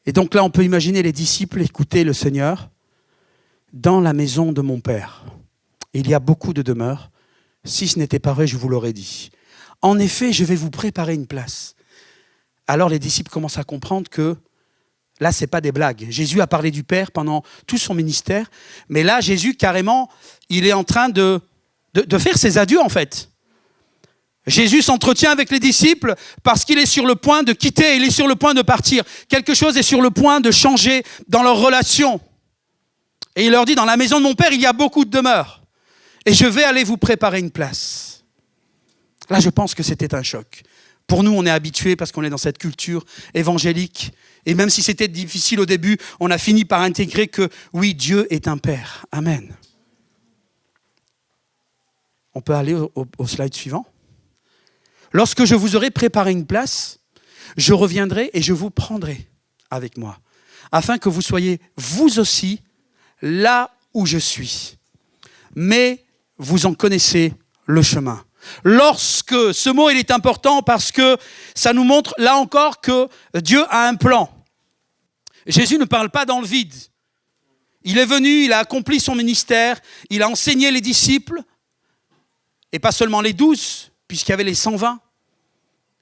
Et donc là, on peut imaginer les disciples écouter le Seigneur dans la maison de mon Père. Il y a beaucoup de demeures. Si ce n'était pas vrai, je vous l'aurais dit. En effet, je vais vous préparer une place. Alors les disciples commencent à comprendre que là, ce n'est pas des blagues. Jésus a parlé du Père pendant tout son ministère, mais là, Jésus, carrément, il est en train de faire ses adieux, en fait. Jésus s'entretient avec les disciples parce qu'il est sur le point de quitter, il est sur le point de partir. Quelque chose est sur le point de changer dans leur relation. Et il leur dit, dans la maison de mon Père, il y a beaucoup de demeures. Et je vais aller vous préparer une place. Là, je pense que c'était un choc. Pour nous, on est habitués parce qu'on est dans cette culture évangélique. Et même si c'était difficile au début, on a fini par intégrer que oui, Dieu est un Père. Amen. On peut aller au slide suivant. Lorsque je vous aurai préparé une place, je reviendrai et je vous prendrai avec moi, afin que vous soyez vous aussi là où je suis. Mais vous en connaissez le chemin. Lorsque, ce mot il est important parce que ça nous montre là encore que Dieu a un plan. Jésus ne parle pas dans le vide. Il est venu, il a accompli son ministère, il a enseigné les disciples, et pas seulement les 12, puisqu'il y avait les 120,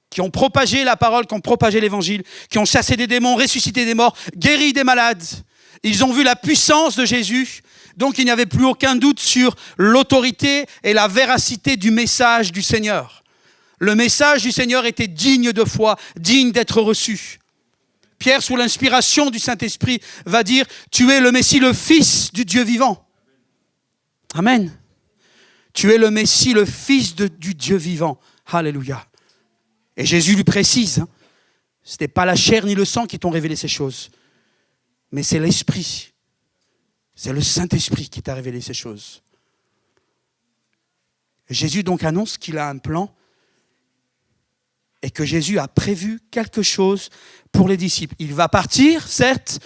qui ont propagé la parole, qui ont propagé l'évangile, qui ont chassé des démons, ressuscité des morts, guéri des malades. Ils ont vu la puissance de Jésus. Donc il n'y avait plus aucun doute sur l'autorité et la véracité du message du Seigneur. Le message du Seigneur était digne de foi, digne d'être reçu. Pierre, sous l'inspiration du Saint-Esprit, va dire « Tu es le Messie, le Fils du Dieu vivant. » Amen. Tu es le Messie, le Fils du Dieu vivant. Alléluia. Et Jésus lui précise, ce n'est pas la chair ni le sang qui t'ont révélé ces choses, mais c'est l'Esprit. C'est le Saint-Esprit qui t'a révélé ces choses. Jésus donc annonce qu'il a un plan et que Jésus a prévu quelque chose pour les disciples. Il va partir, certes,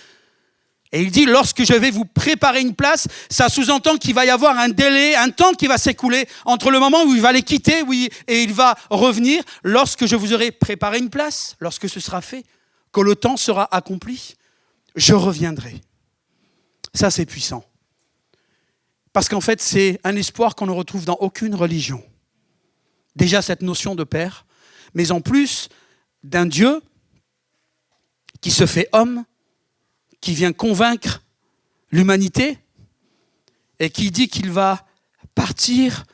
et il dit, lorsque je vais vous préparer une place, ça sous-entend qu'il va y avoir un délai, un temps qui va s'écouler entre le moment où il va les quitter et il va revenir. Lorsque je vous aurai préparé une place, lorsque ce sera fait, que le temps sera accompli, je reviendrai. Ça, c'est puissant. Parce qu'en fait, c'est un espoir qu'on ne retrouve dans aucune religion. Déjà, cette notion de Père, mais en plus d'un Dieu qui se fait homme, qui vient convaincre l'humanité et qui dit qu'il va partir,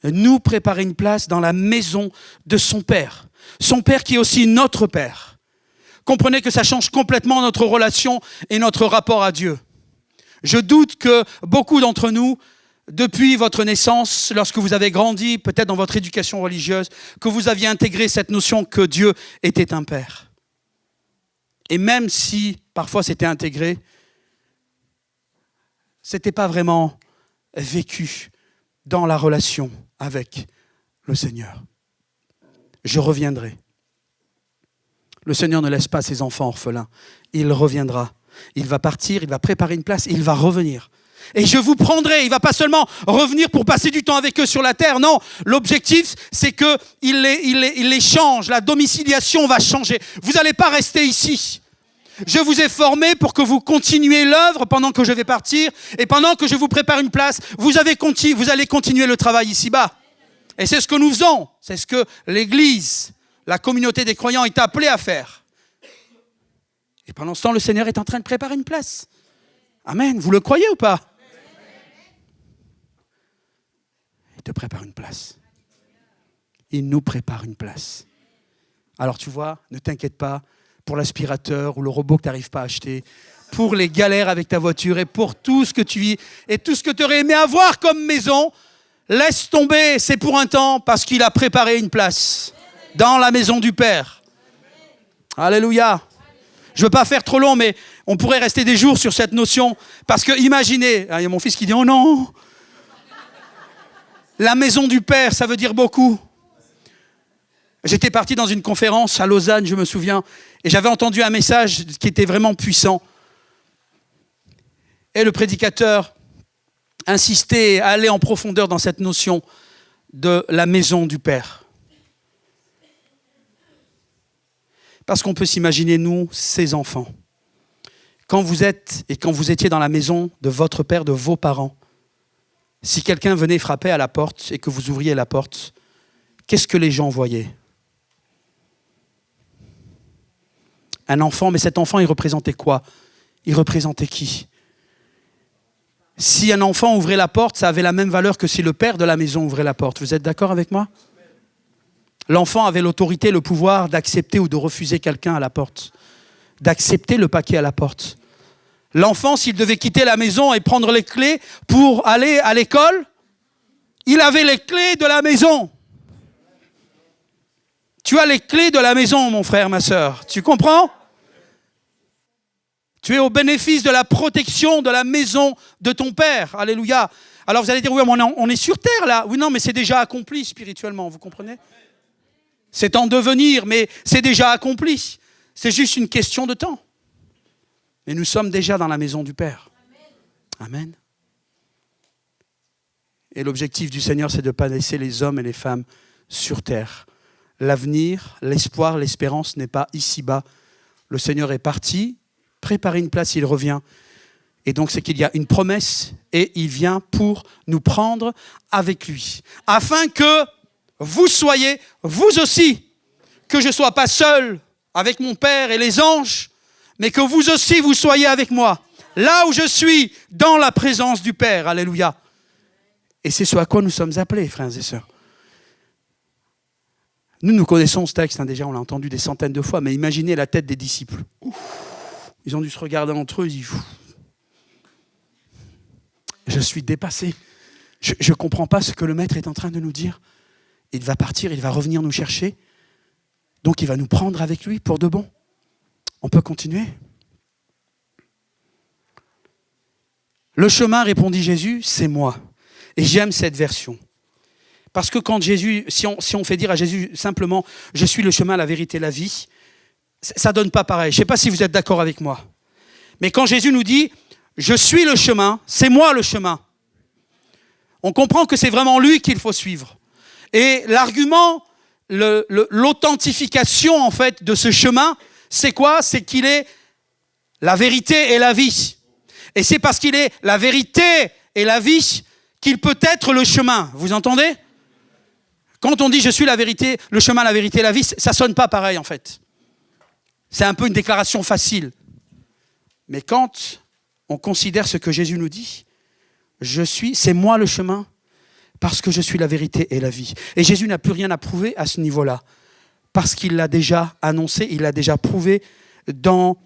nous préparer une place dans la maison de son Père. Son Père qui est aussi notre Père. Comprenez que ça change complètement notre relation et notre rapport à Dieu. Je doute que beaucoup d'entre nous, depuis votre naissance, lorsque vous avez grandi, peut-être dans votre éducation religieuse, que vous aviez intégré cette notion que Dieu était un Père. Et même si parfois c'était intégré, ce n'était pas vraiment vécu dans la relation avec le Seigneur. Je reviendrai. Le Seigneur ne laisse pas ses enfants orphelins. Il reviendra. Il va partir, il va préparer une place, et il va revenir. Et je vous prendrai. Il ne va pas seulement revenir pour passer du temps avec eux sur la terre. Non, l'objectif, c'est qu'il les change. La domiciliation va changer. Vous n'allez pas rester ici. Je vous ai formé pour que vous continuiez l'œuvre pendant que je vais partir. Et pendant que je vous prépare une place, vous allez continuer le travail ici-bas. Et c'est ce que nous faisons. C'est ce que l'Église, la communauté des croyants est appelée à faire. Et pendant ce temps, le Seigneur est en train de préparer une place. Amen. Vous le croyez ou pas? Il te prépare une place. Il nous prépare une place. Alors tu vois, ne t'inquiète pas pour l'aspirateur ou le robot que tu n'arrives pas à acheter, pour les galères avec ta voiture et pour tout ce que tu vis et tout ce que tu aurais aimé avoir comme maison. Laisse tomber, c'est pour un temps parce qu'il a préparé une place dans la maison du Père. Alléluia. Je ne veux pas faire trop long, mais on pourrait rester des jours sur cette notion. Parce que imaginez, il y a mon fils qui dit « Oh non !» La maison du Père, ça veut dire beaucoup. J'étais parti dans une conférence à Lausanne, je me souviens, et j'avais entendu un message qui était vraiment puissant. Et le prédicateur insistait à aller en profondeur dans cette notion de la maison du Père. Parce qu'on peut s'imaginer, nous, ses enfants. Quand vous êtes et quand vous étiez dans la maison de votre père, de vos parents, si quelqu'un venait frapper à la porte et que vous ouvriez la porte, qu'est-ce que les gens voyaient? Un enfant, mais cet enfant, il représentait quoi? Il représentait qui? Si un enfant ouvrait la porte, ça avait la même valeur que si le père de la maison ouvrait la porte. Vous êtes d'accord avec moi? L'enfant avait l'autorité, le pouvoir d'accepter ou de refuser quelqu'un à la porte, d'accepter le paquet à la porte. L'enfant, s'il devait quitter la maison et prendre les clés pour aller à l'école, il avait les clés de la maison. Tu as les clés de la maison, mon frère, ma sœur. Tu comprends? Tu es au bénéfice de la protection de la maison de ton Père. Alléluia. Alors vous allez dire, oui, on est sur terre là. Oui, non, mais c'est déjà accompli spirituellement, vous comprenez? C'est en devenir, mais c'est déjà accompli. C'est juste une question de temps. Mais nous sommes déjà dans la maison du Père. Amen. Et l'objectif du Seigneur, c'est de ne pas laisser les hommes et les femmes sur terre. L'avenir, l'espoir, l'espérance n'est pas ici-bas. Le Seigneur est parti, préparer une place, il revient. Et donc, c'est qu'il y a une promesse et il vient pour nous prendre avec lui. Afin que vous soyez, vous aussi, que je ne sois pas seul avec mon Père et les anges, mais que vous aussi, vous soyez avec moi. Là où je suis, dans la présence du Père. Alléluia. Et c'est ce à quoi nous sommes appelés, frères et sœurs. Nous connaissons ce texte, déjà, on l'a entendu des centaines de fois, mais imaginez la tête des disciples. Ouf, ils ont dû se regarder entre eux, ils disent, je suis dépassé. Je ne comprends pas ce que le Maître est en train de nous dire. Il va partir, il va revenir nous chercher. Donc il va nous prendre avec lui pour de bon. On peut continuer? Le chemin, répondit Jésus, c'est moi. Et j'aime cette version. Parce que quand Jésus, si on fait dire à Jésus simplement « Je suis le chemin, la vérité, la vie », ça ne donne pas pareil. Je ne sais pas si vous êtes d'accord avec moi. Mais quand Jésus nous dit « Je suis le chemin, c'est moi le chemin », on comprend que c'est vraiment lui qu'il faut suivre. Et l'argument, l'authentification en fait de ce chemin, c'est quoi? C'est qu'il est la vérité et la vie. Et c'est parce qu'il est la vérité et la vie qu'il peut être le chemin. Vous entendez? Quand on dit « je suis la vérité, le chemin, la vérité, la vie », ça ne sonne pas pareil en fait. C'est un peu une déclaration facile. Mais quand on considère ce que Jésus nous dit, c'est moi le chemin, parce que je suis la vérité et la vie. Et Jésus n'a plus rien à prouver à ce niveau-là, parce qu'il l'a déjà annoncé, il l'a déjà prouvé dans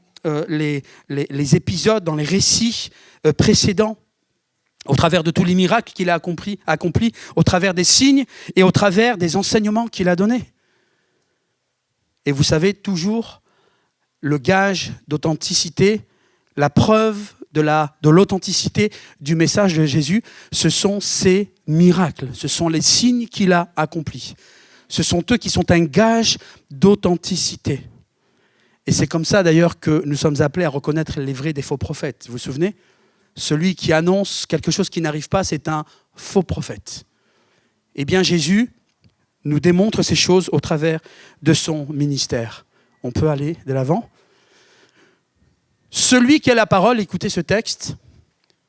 les épisodes, dans les récits précédents, au travers de tous les miracles qu'il a accomplis, au travers des signes et au travers des enseignements qu'il a donnés. Et vous savez, toujours, le gage d'authenticité, la preuve de l'authenticité du message de Jésus, ce sont ses miracles, ce sont les signes qu'il a accomplis. Ce sont eux qui sont un gage d'authenticité. Et c'est comme ça d'ailleurs que nous sommes appelés à reconnaître les vrais des faux prophètes. Vous vous souvenez ? Celui qui annonce quelque chose qui n'arrive pas, c'est un faux prophète. Eh bien, Jésus nous démontre ces choses au travers de son ministère. On peut aller de l'avant. Celui qui est la parole, écoutez ce texte,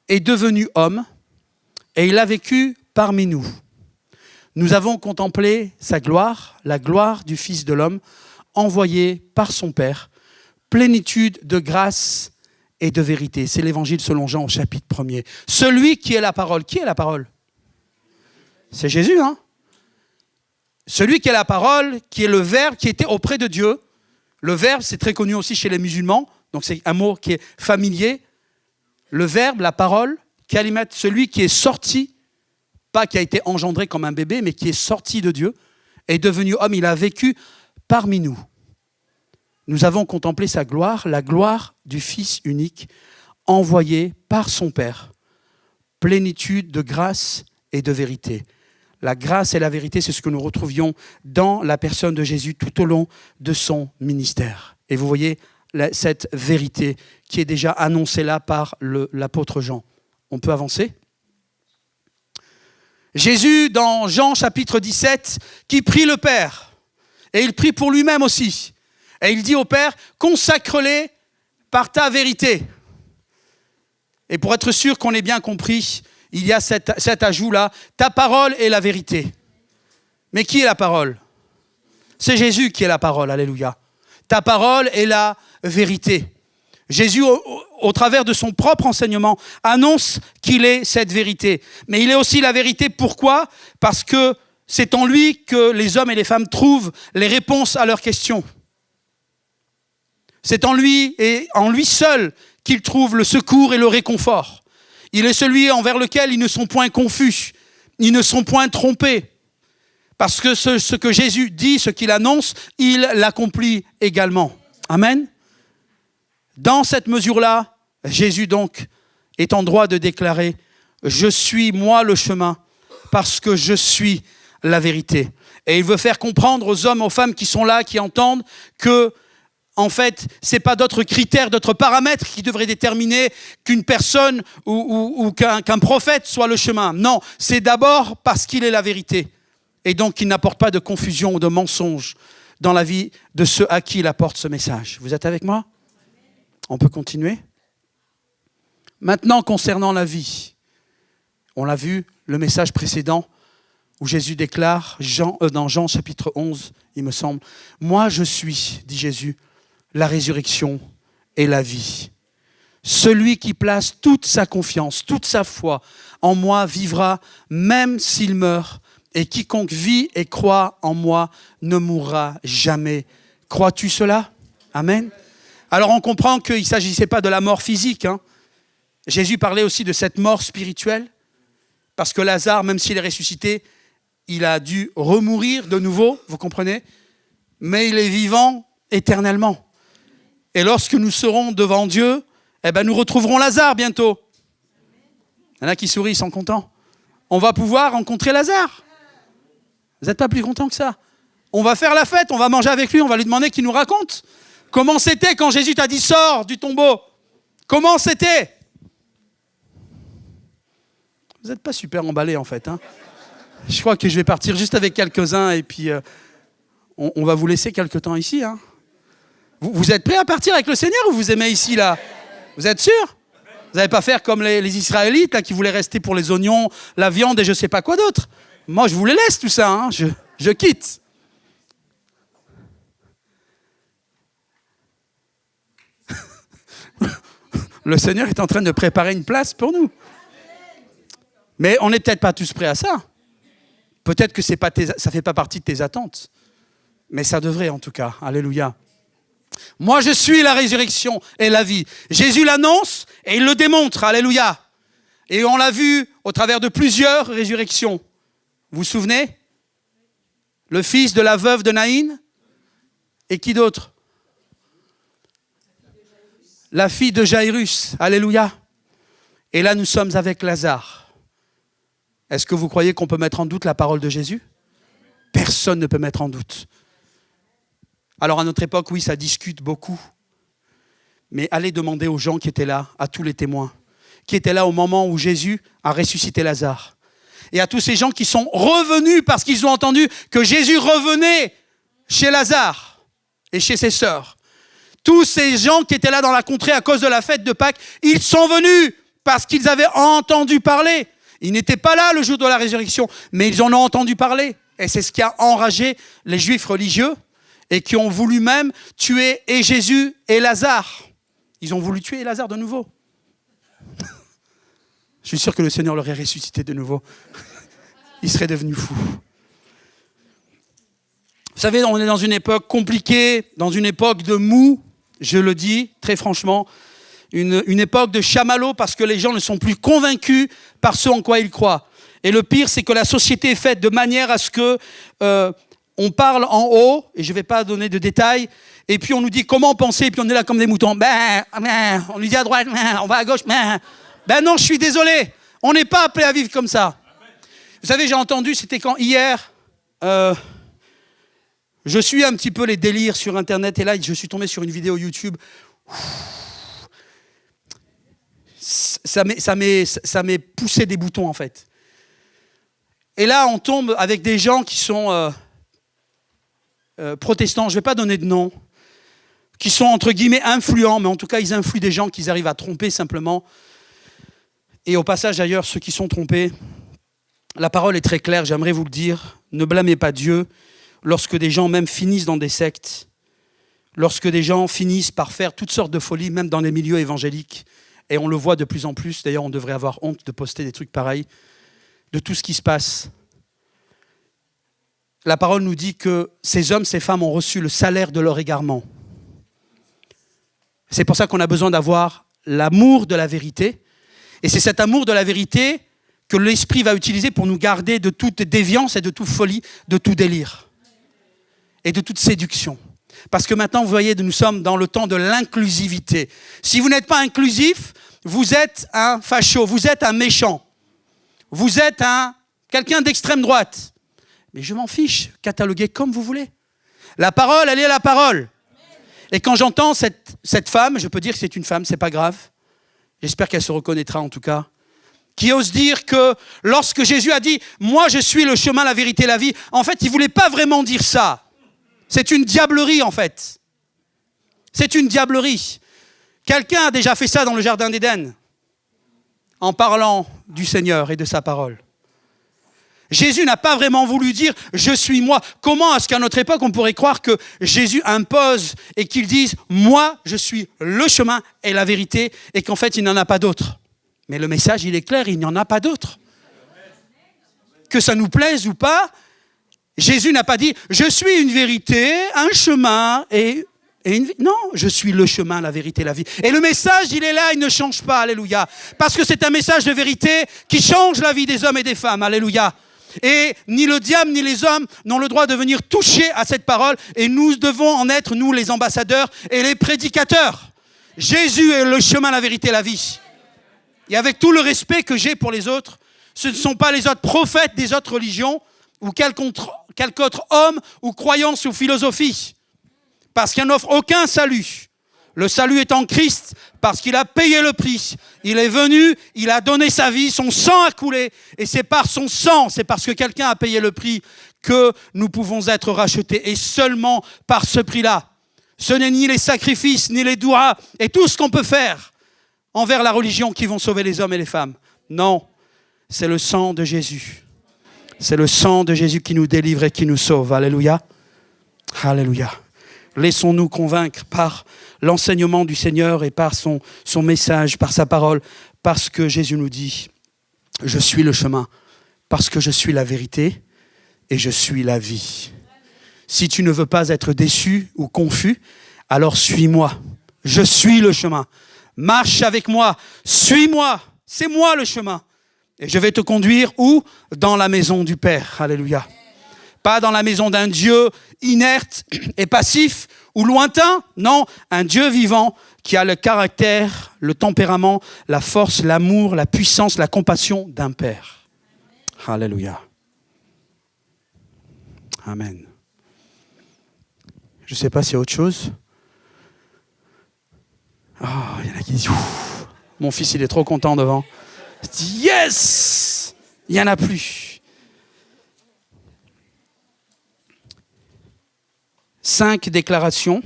est devenu homme et il a vécu parmi nous. Nous avons contemplé sa gloire, la gloire du Fils de l'homme, envoyé par son Père, plénitude de grâce et de vérité. C'est l'évangile selon Jean au chapitre 1er. Celui qui est la parole. Qui est la parole ? C'est Jésus, hein ? Celui qui est la parole, qui est le Verbe, qui était auprès de Dieu. Le Verbe, c'est très connu aussi chez les musulmans, donc c'est un mot qui est familier. Le Verbe, la parole, Kalimat, celui qui est sorti, pas qui a été engendré comme un bébé, mais qui est sorti de Dieu, est devenu homme, il a vécu parmi nous. Nous avons contemplé sa gloire, la gloire du Fils unique, envoyé par son Père, plénitude de grâce et de vérité. La grâce et la vérité, c'est ce que nous retrouvions dans la personne de Jésus tout au long de son ministère. Et vous voyez cette vérité qui est déjà annoncée là par l'apôtre Jean. On peut avancer ? Jésus, dans Jean chapitre 17, qui prie le Père, et il prie pour lui-même aussi. Et il dit au Père, consacre-les par ta vérité. Et pour être sûr qu'on ait bien compris, il y a cet ajout-là, ta parole est la vérité. Mais qui est la parole ? C'est Jésus qui est la parole, alléluia. Ta parole est la vérité. Jésus, au travers de son propre enseignement, annonce qu'il est cette vérité. Mais il est aussi la vérité, pourquoi ? Parce que c'est en lui que les hommes et les femmes trouvent les réponses à leurs questions. C'est en lui et en lui seul qu'ils trouvent le secours et le réconfort. Il est celui envers lequel ils ne sont point confus, ils ne sont point trompés. Parce que ce que Jésus dit, ce qu'il annonce, il l'accomplit également. Amen. Dans cette mesure-là, Jésus donc est en droit de déclarer « Je suis moi le chemin, parce que je suis la vérité ». Et il veut faire comprendre aux hommes, aux femmes qui sont là, qui entendent que en fait, ce n'est pas d'autres critères, d'autres paramètres qui devraient déterminer qu'une personne ou qu'un prophète soit le chemin. Non, c'est d'abord parce qu'il est la vérité. Et donc, il n'apporte pas de confusion ou de mensonge dans la vie de ceux à qui il apporte ce message. Vous êtes avec moi ? On peut continuer ? Maintenant, concernant la vie, on l'a vu, le message précédent, où Jésus déclare, dans Jean chapitre 11, il me semble, « Moi je suis, dit Jésus, la résurrection et la vie. Celui qui place toute sa confiance, toute sa foi en moi vivra même s'il meurt. Et quiconque vit et croit en moi ne mourra jamais. » Crois-tu cela ? Amen. Alors on comprend qu'il ne s'agissait pas de la mort physique. Jésus parlait aussi de cette mort spirituelle. Parce que Lazare, même s'il est ressuscité, il a dû remourir de nouveau, vous comprenez ? Mais il est vivant éternellement. Et lorsque nous serons devant Dieu, nous retrouverons Lazare bientôt. Il y en a qui sourient, ils sont contents. On va pouvoir rencontrer Lazare. Vous n'êtes pas plus contents que ça ? On va faire la fête, on va manger avec lui, on va lui demander qu'il nous raconte. Comment c'était quand Jésus t'a dit « Sors du tombeau » ? Comment c'était ? Vous n'êtes pas super emballés en fait. Je crois que je vais partir juste avec quelques-uns et puis on va vous laisser quelques temps ici. Vous êtes prêts à partir avec le Seigneur ou vous aimez ici là ? Vous êtes sûrs ? Vous n'allez pas faire comme les Israélites là, qui voulaient rester pour les oignons, la viande et je ne sais pas quoi d'autre. Moi, je vous les laisse tout ça. Je quitte. Le Seigneur est en train de préparer une place pour nous. Mais on n'est peut-être pas tous prêts à ça. Peut-être que ça ne fait pas partie de tes attentes. Mais ça devrait en tout cas. Alléluia. Moi, je suis la résurrection et la vie. Jésus l'annonce et il le démontre. Alléluia. Et on l'a vu au travers de plusieurs résurrections. Vous vous souvenez ? Le fils de la veuve de Naïn. Et qui d'autre ? La fille de Jairus. Alléluia. Et là, nous sommes avec Lazare. Est-ce que vous croyez qu'on peut mettre en doute la parole de Jésus? Personne ne peut mettre en doute. Alors à notre époque, oui, ça discute beaucoup. Mais allez demander aux gens qui étaient là, à tous les témoins, qui étaient là au moment où Jésus a ressuscité Lazare. Et à tous ces gens qui sont revenus parce qu'ils ont entendu que Jésus revenait chez Lazare et chez ses sœurs. Tous ces gens qui étaient là dans la contrée à cause de la fête de Pâques, ils sont venus parce qu'ils avaient entendu parler. Ils n'étaient pas là le jour de la résurrection, mais ils en ont entendu parler. Et c'est ce qui a enragé les Juifs religieux et qui ont voulu même tuer et Jésus et Lazare. Ils ont voulu tuer Lazare de nouveau. Je suis sûr que le Seigneur l'aurait ressuscité de nouveau. Il serait devenu fou. Vous savez, on est dans une époque compliquée, dans une époque de mou, je le dis très franchement, une époque de chamallow parce que les gens ne sont plus convaincus par ce en quoi ils croient. Et le pire, c'est que la société est faite de manière à ce que on parle en haut, et je ne vais pas donner de détails, et puis on nous dit comment penser, et puis on est là comme des moutons. On nous dit à droite, on va à gauche. Ben non, je suis désolé, on n'est pas appelé à vivre comme ça. Vous savez, j'ai entendu, c'était quand hier, je suis un petit peu les délires sur Internet, et là, je suis tombé sur une vidéo YouTube. Ça m'est poussé des boutons, en fait. Et là, on tombe avec des gens qui sont protestants, je ne vais pas donner de nom, qui sont entre guillemets influents, mais en tout cas, ils influent des gens qu'ils arrivent à tromper simplement. Et au passage, d'ailleurs, ceux qui sont trompés, la parole est très claire, j'aimerais vous le dire, ne blâmez pas Dieu lorsque des gens même finissent dans des sectes, lorsque des gens finissent par faire toutes sortes de folies, même dans les milieux évangéliques, et on le voit de plus en plus, d'ailleurs on devrait avoir honte de poster des trucs pareils, de tout ce qui se passe. La parole nous dit que ces hommes, ces femmes ont reçu le salaire de leur égarement. C'est pour ça qu'on a besoin d'avoir l'amour de la vérité, et c'est cet amour de la vérité que l'Esprit va utiliser pour nous garder de toute déviance et de toute folie, de tout délire et de toute séduction. Parce que maintenant, vous voyez, nous sommes dans le temps de l'inclusivité. Si vous n'êtes pas inclusif, vous êtes un facho, vous êtes un méchant, vous êtes quelqu'un d'extrême droite. Mais je m'en fiche, cataloguez comme vous voulez. La parole, elle est la parole. Et quand j'entends cette femme, je peux dire que c'est une femme, c'est pas grave. J'espère qu'elle se reconnaîtra en tout cas. Qui ose dire que lorsque Jésus a dit « Moi, je suis le chemin, la vérité, la vie », en fait, il ne voulait pas vraiment dire ça. C'est une diablerie, en fait. C'est une diablerie. Quelqu'un a déjà fait ça dans le Jardin d'Éden, en parlant du Seigneur et de sa parole. Jésus n'a pas vraiment voulu dire « Je suis moi ». Comment est-ce qu'à notre époque, on pourrait croire que Jésus impose et qu'il dise « Moi, je suis le chemin et la vérité » et qu'en fait, il n'en a pas d'autre. Mais le message, il est clair, il n'y en a pas d'autre. Que ça nous plaise ou pas, Jésus n'a pas dit « Je suis une vérité, un chemin et une vie ». Non, je suis le chemin, la vérité, la vie. Et le message, il est là, il ne change pas, alléluia. Parce que c'est un message de vérité qui change la vie des hommes et des femmes, alléluia. Et ni le diable ni les hommes n'ont le droit de venir toucher à cette parole. Et nous devons en être, nous, les ambassadeurs et les prédicateurs. Jésus est le chemin, la vérité, la vie. Et avec tout le respect que j'ai pour les autres, ce ne sont pas les autres prophètes des autres religions ou quelque autre homme ou croyance ou philosophie. Parce qu'il n'offre aucun salut. Le salut est en Christ parce qu'il a payé le prix. Il est venu, il a donné sa vie, son sang a coulé. Et c'est par son sang, c'est parce que quelqu'un a payé le prix que nous pouvons être rachetés. Et seulement par ce prix-là. Ce n'est ni les sacrifices, ni les douas et tout ce qu'on peut faire envers la religion qui vont sauver les hommes et les femmes. Non, c'est le sang de Jésus. C'est le sang de Jésus qui nous délivre et qui nous sauve. Alléluia. Alléluia. Laissons-nous convaincre par l'enseignement du Seigneur et par son message, par sa parole, parce que Jésus nous dit « Je suis le chemin, parce que je suis la vérité et je suis la vie. » Si tu ne veux pas être déçu ou confus, alors suis-moi. Je suis le chemin. Marche avec moi, suis-moi, c'est moi le chemin. Et je vais te conduire où ? Dans la maison du Père. Alléluia. Pas dans la maison d'un Dieu inerte et passif, ou lointain. Non, un Dieu vivant qui a le caractère, le tempérament, la force, l'amour, la puissance, la compassion d'un Père. Alléluia. Amen. Je ne sais pas s'il y a autre chose. Oh, il y en a qui disent, ouf, mon fils il est trop content devant. Il dit, yes, il n'y en a plus. 5 déclarations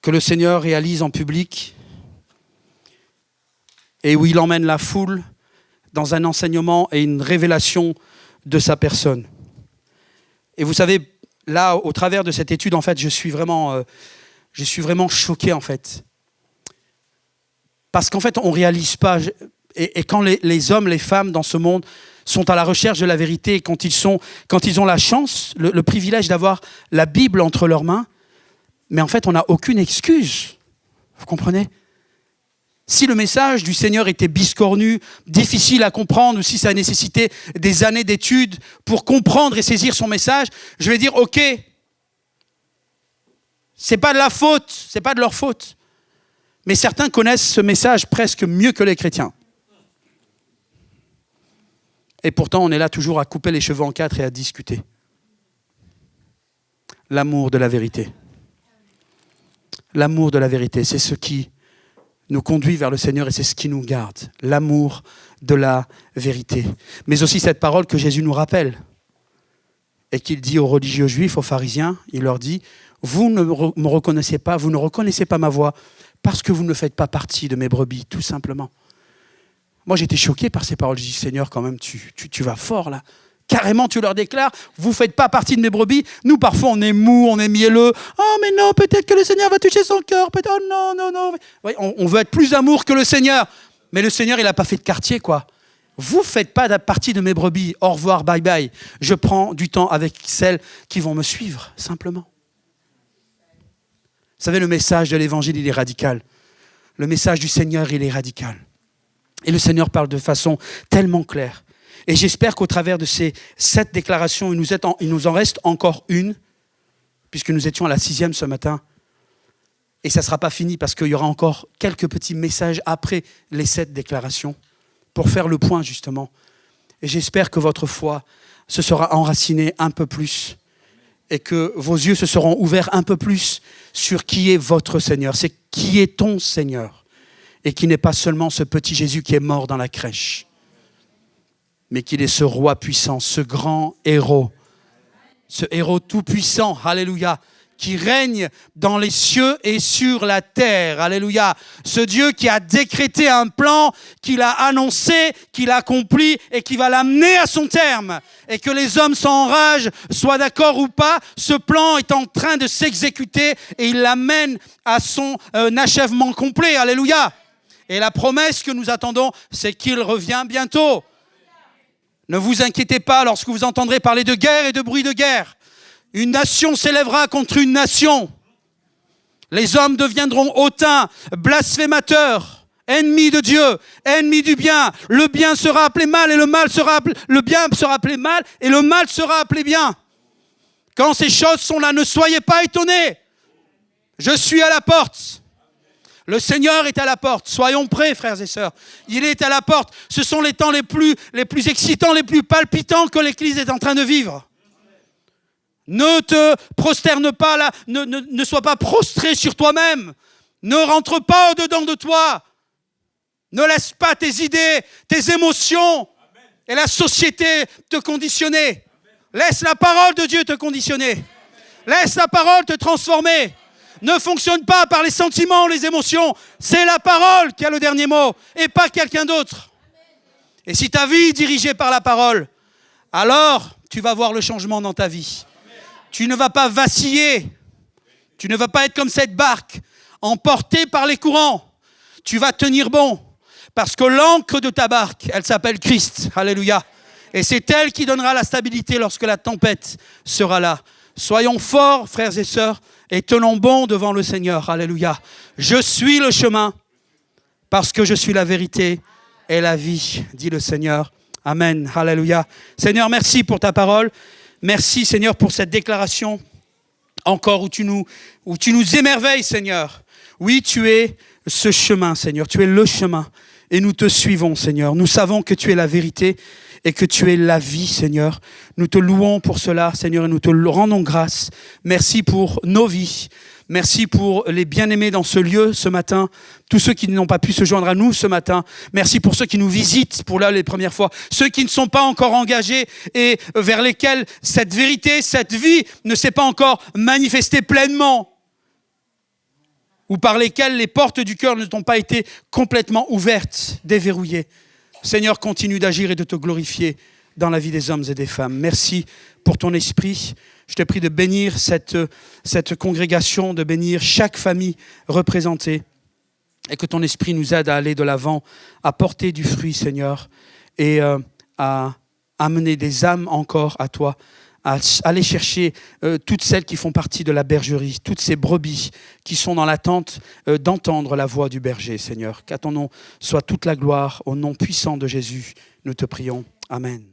que le Seigneur réalise en public et où il emmène la foule dans un enseignement et une révélation de sa personne. Et vous savez, là, au travers de cette étude, en fait, je suis vraiment choqué, en fait. Parce qu'en fait, on ne réalise pas. Et quand les hommes, les femmes dans ce monde sont à la recherche de la vérité, quand ils ont la chance, le privilège d'avoir la Bible entre leurs mains, mais en fait, on n'a aucune excuse. Vous comprenez ? Si le message du Seigneur était biscornu, difficile à comprendre, ou si ça nécessitait des années d'études pour comprendre et saisir son message, je vais dire, ok, c'est pas de la faute, c'est pas de leur faute. Mais certains connaissent ce message presque mieux que les chrétiens. Et pourtant, on est là toujours à couper les cheveux en 4 et à discuter. L'amour de la vérité. L'amour de la vérité, c'est ce qui nous conduit vers le Seigneur et c'est ce qui nous garde. L'amour de la vérité. Mais aussi cette parole que Jésus nous rappelle et qu'il dit aux religieux juifs, aux pharisiens, il leur dit, vous ne me reconnaissez pas, vous ne reconnaissez pas ma voix parce que vous ne faites pas partie de mes brebis, tout simplement. Moi, j'étais choqué par ces paroles. Je dis, Seigneur, quand même, tu vas fort, là. Carrément, tu leur déclares, vous ne faites pas partie de mes brebis. Nous, parfois, on est mou, on est mielleux. Oh, mais non, peut-être que le Seigneur va toucher son cœur. Peut-être, oh, non. Oui, on veut être plus amour que le Seigneur. Mais le Seigneur, il n'a pas fait de quartier, quoi. Vous ne faites pas partie de mes brebis. Au revoir, bye bye. Je prends du temps avec celles qui vont me suivre, simplement. Vous savez, le message de l'Évangile, il est radical. Le message du Seigneur, il est radical. Et le Seigneur parle de façon tellement claire. Et j'espère qu'au travers de ces 7 déclarations, il nous en reste encore une, puisque nous étions à la 6e ce matin. Et ça ne sera pas fini, parce qu'il y aura encore quelques petits messages après les 7 déclarations, pour faire le point, justement. Et j'espère que votre foi se sera enracinée un peu plus, et que vos yeux se seront ouverts un peu plus sur qui est votre Seigneur. C'est qui est ton Seigneur. Et qui n'est pas seulement ce petit Jésus qui est mort dans la crèche, mais qu'il est ce roi puissant, ce grand héros, ce héros tout-puissant, alléluia, qui règne dans les cieux et sur la terre, alléluia. Ce Dieu qui a décrété un plan, qu'il a annoncé, qu'il a accompli et qui va l'amener à son terme. Et que les hommes s'enragent, soient d'accord ou pas, ce plan est en train de s'exécuter et il l'amène à son achèvement complet, alléluia. Et la promesse que nous attendons, c'est qu'il revient bientôt. Ne vous inquiétez pas lorsque vous entendrez parler de guerre et de bruit de guerre. Une nation s'élèvera contre une nation. Les hommes deviendront hautains, blasphémateurs, ennemis de Dieu, ennemis du bien. Le bien sera appelé mal et le bien sera appelé mal et le mal sera appelé bien. Quand ces choses sont là, ne soyez pas étonnés. Je suis à la porte. Le Seigneur est à la porte. Soyons prêts, frères et sœurs. Il est à la porte. Ce sont les temps les plus excitants, les plus palpitants que l'Église est en train de vivre. Ne te prosterne pas là, ne sois pas prostré sur toi-même. Ne rentre pas au-dedans de toi. Ne laisse pas tes idées, tes émotions et la société te conditionner. Laisse la parole de Dieu te conditionner. Laisse la parole te transformer. Ne fonctionne pas par les sentiments, les émotions. C'est la parole qui a le dernier mot et pas quelqu'un d'autre. Et si ta vie est dirigée par la parole, alors tu vas voir le changement dans ta vie. Tu ne vas pas vaciller. Tu ne vas pas être comme cette barque, emportée par les courants. Tu vas tenir bon. Parce que l'ancre de ta barque, elle s'appelle Christ. Alléluia. Et c'est elle qui donnera la stabilité lorsque la tempête sera là. Soyons forts, frères et sœurs, et tenons bon devant le Seigneur. Alléluia. Je suis le chemin, parce que je suis la vérité et la vie, dit le Seigneur. Amen. Alléluia. Seigneur, merci pour ta parole. Merci, Seigneur, pour cette déclaration encore où tu nous émerveilles, Seigneur. Oui, tu es ce chemin, Seigneur. Tu es le chemin. Et nous te suivons, Seigneur. Nous savons que tu es la vérité et que tu es la vie, Seigneur. Nous te louons pour cela, Seigneur, et nous te rendons grâce. Merci pour nos vies. Merci pour les bien-aimés dans ce lieu ce matin, tous ceux qui n'ont pas pu se joindre à nous ce matin. Merci pour ceux qui nous visitent pour là les premières fois, ceux qui ne sont pas encore engagés et vers lesquels cette vérité, cette vie ne s'est pas encore manifestée pleinement, ou par lesquels les portes du cœur ne t'ont pas été complètement ouvertes, déverrouillées. Seigneur, continue d'agir et de te glorifier dans la vie des hommes et des femmes. Merci pour ton esprit. Je te prie de bénir cette congrégation, de bénir chaque famille représentée et que ton esprit nous aide à aller de l'avant, à porter du fruit, Seigneur, et à amener des âmes encore à toi, à aller chercher toutes celles qui font partie de la bergerie, toutes ces brebis qui sont dans l'attente d'entendre la voix du berger, Seigneur. Qu'à ton nom soit toute la gloire, au nom puissant de Jésus, nous te prions. Amen.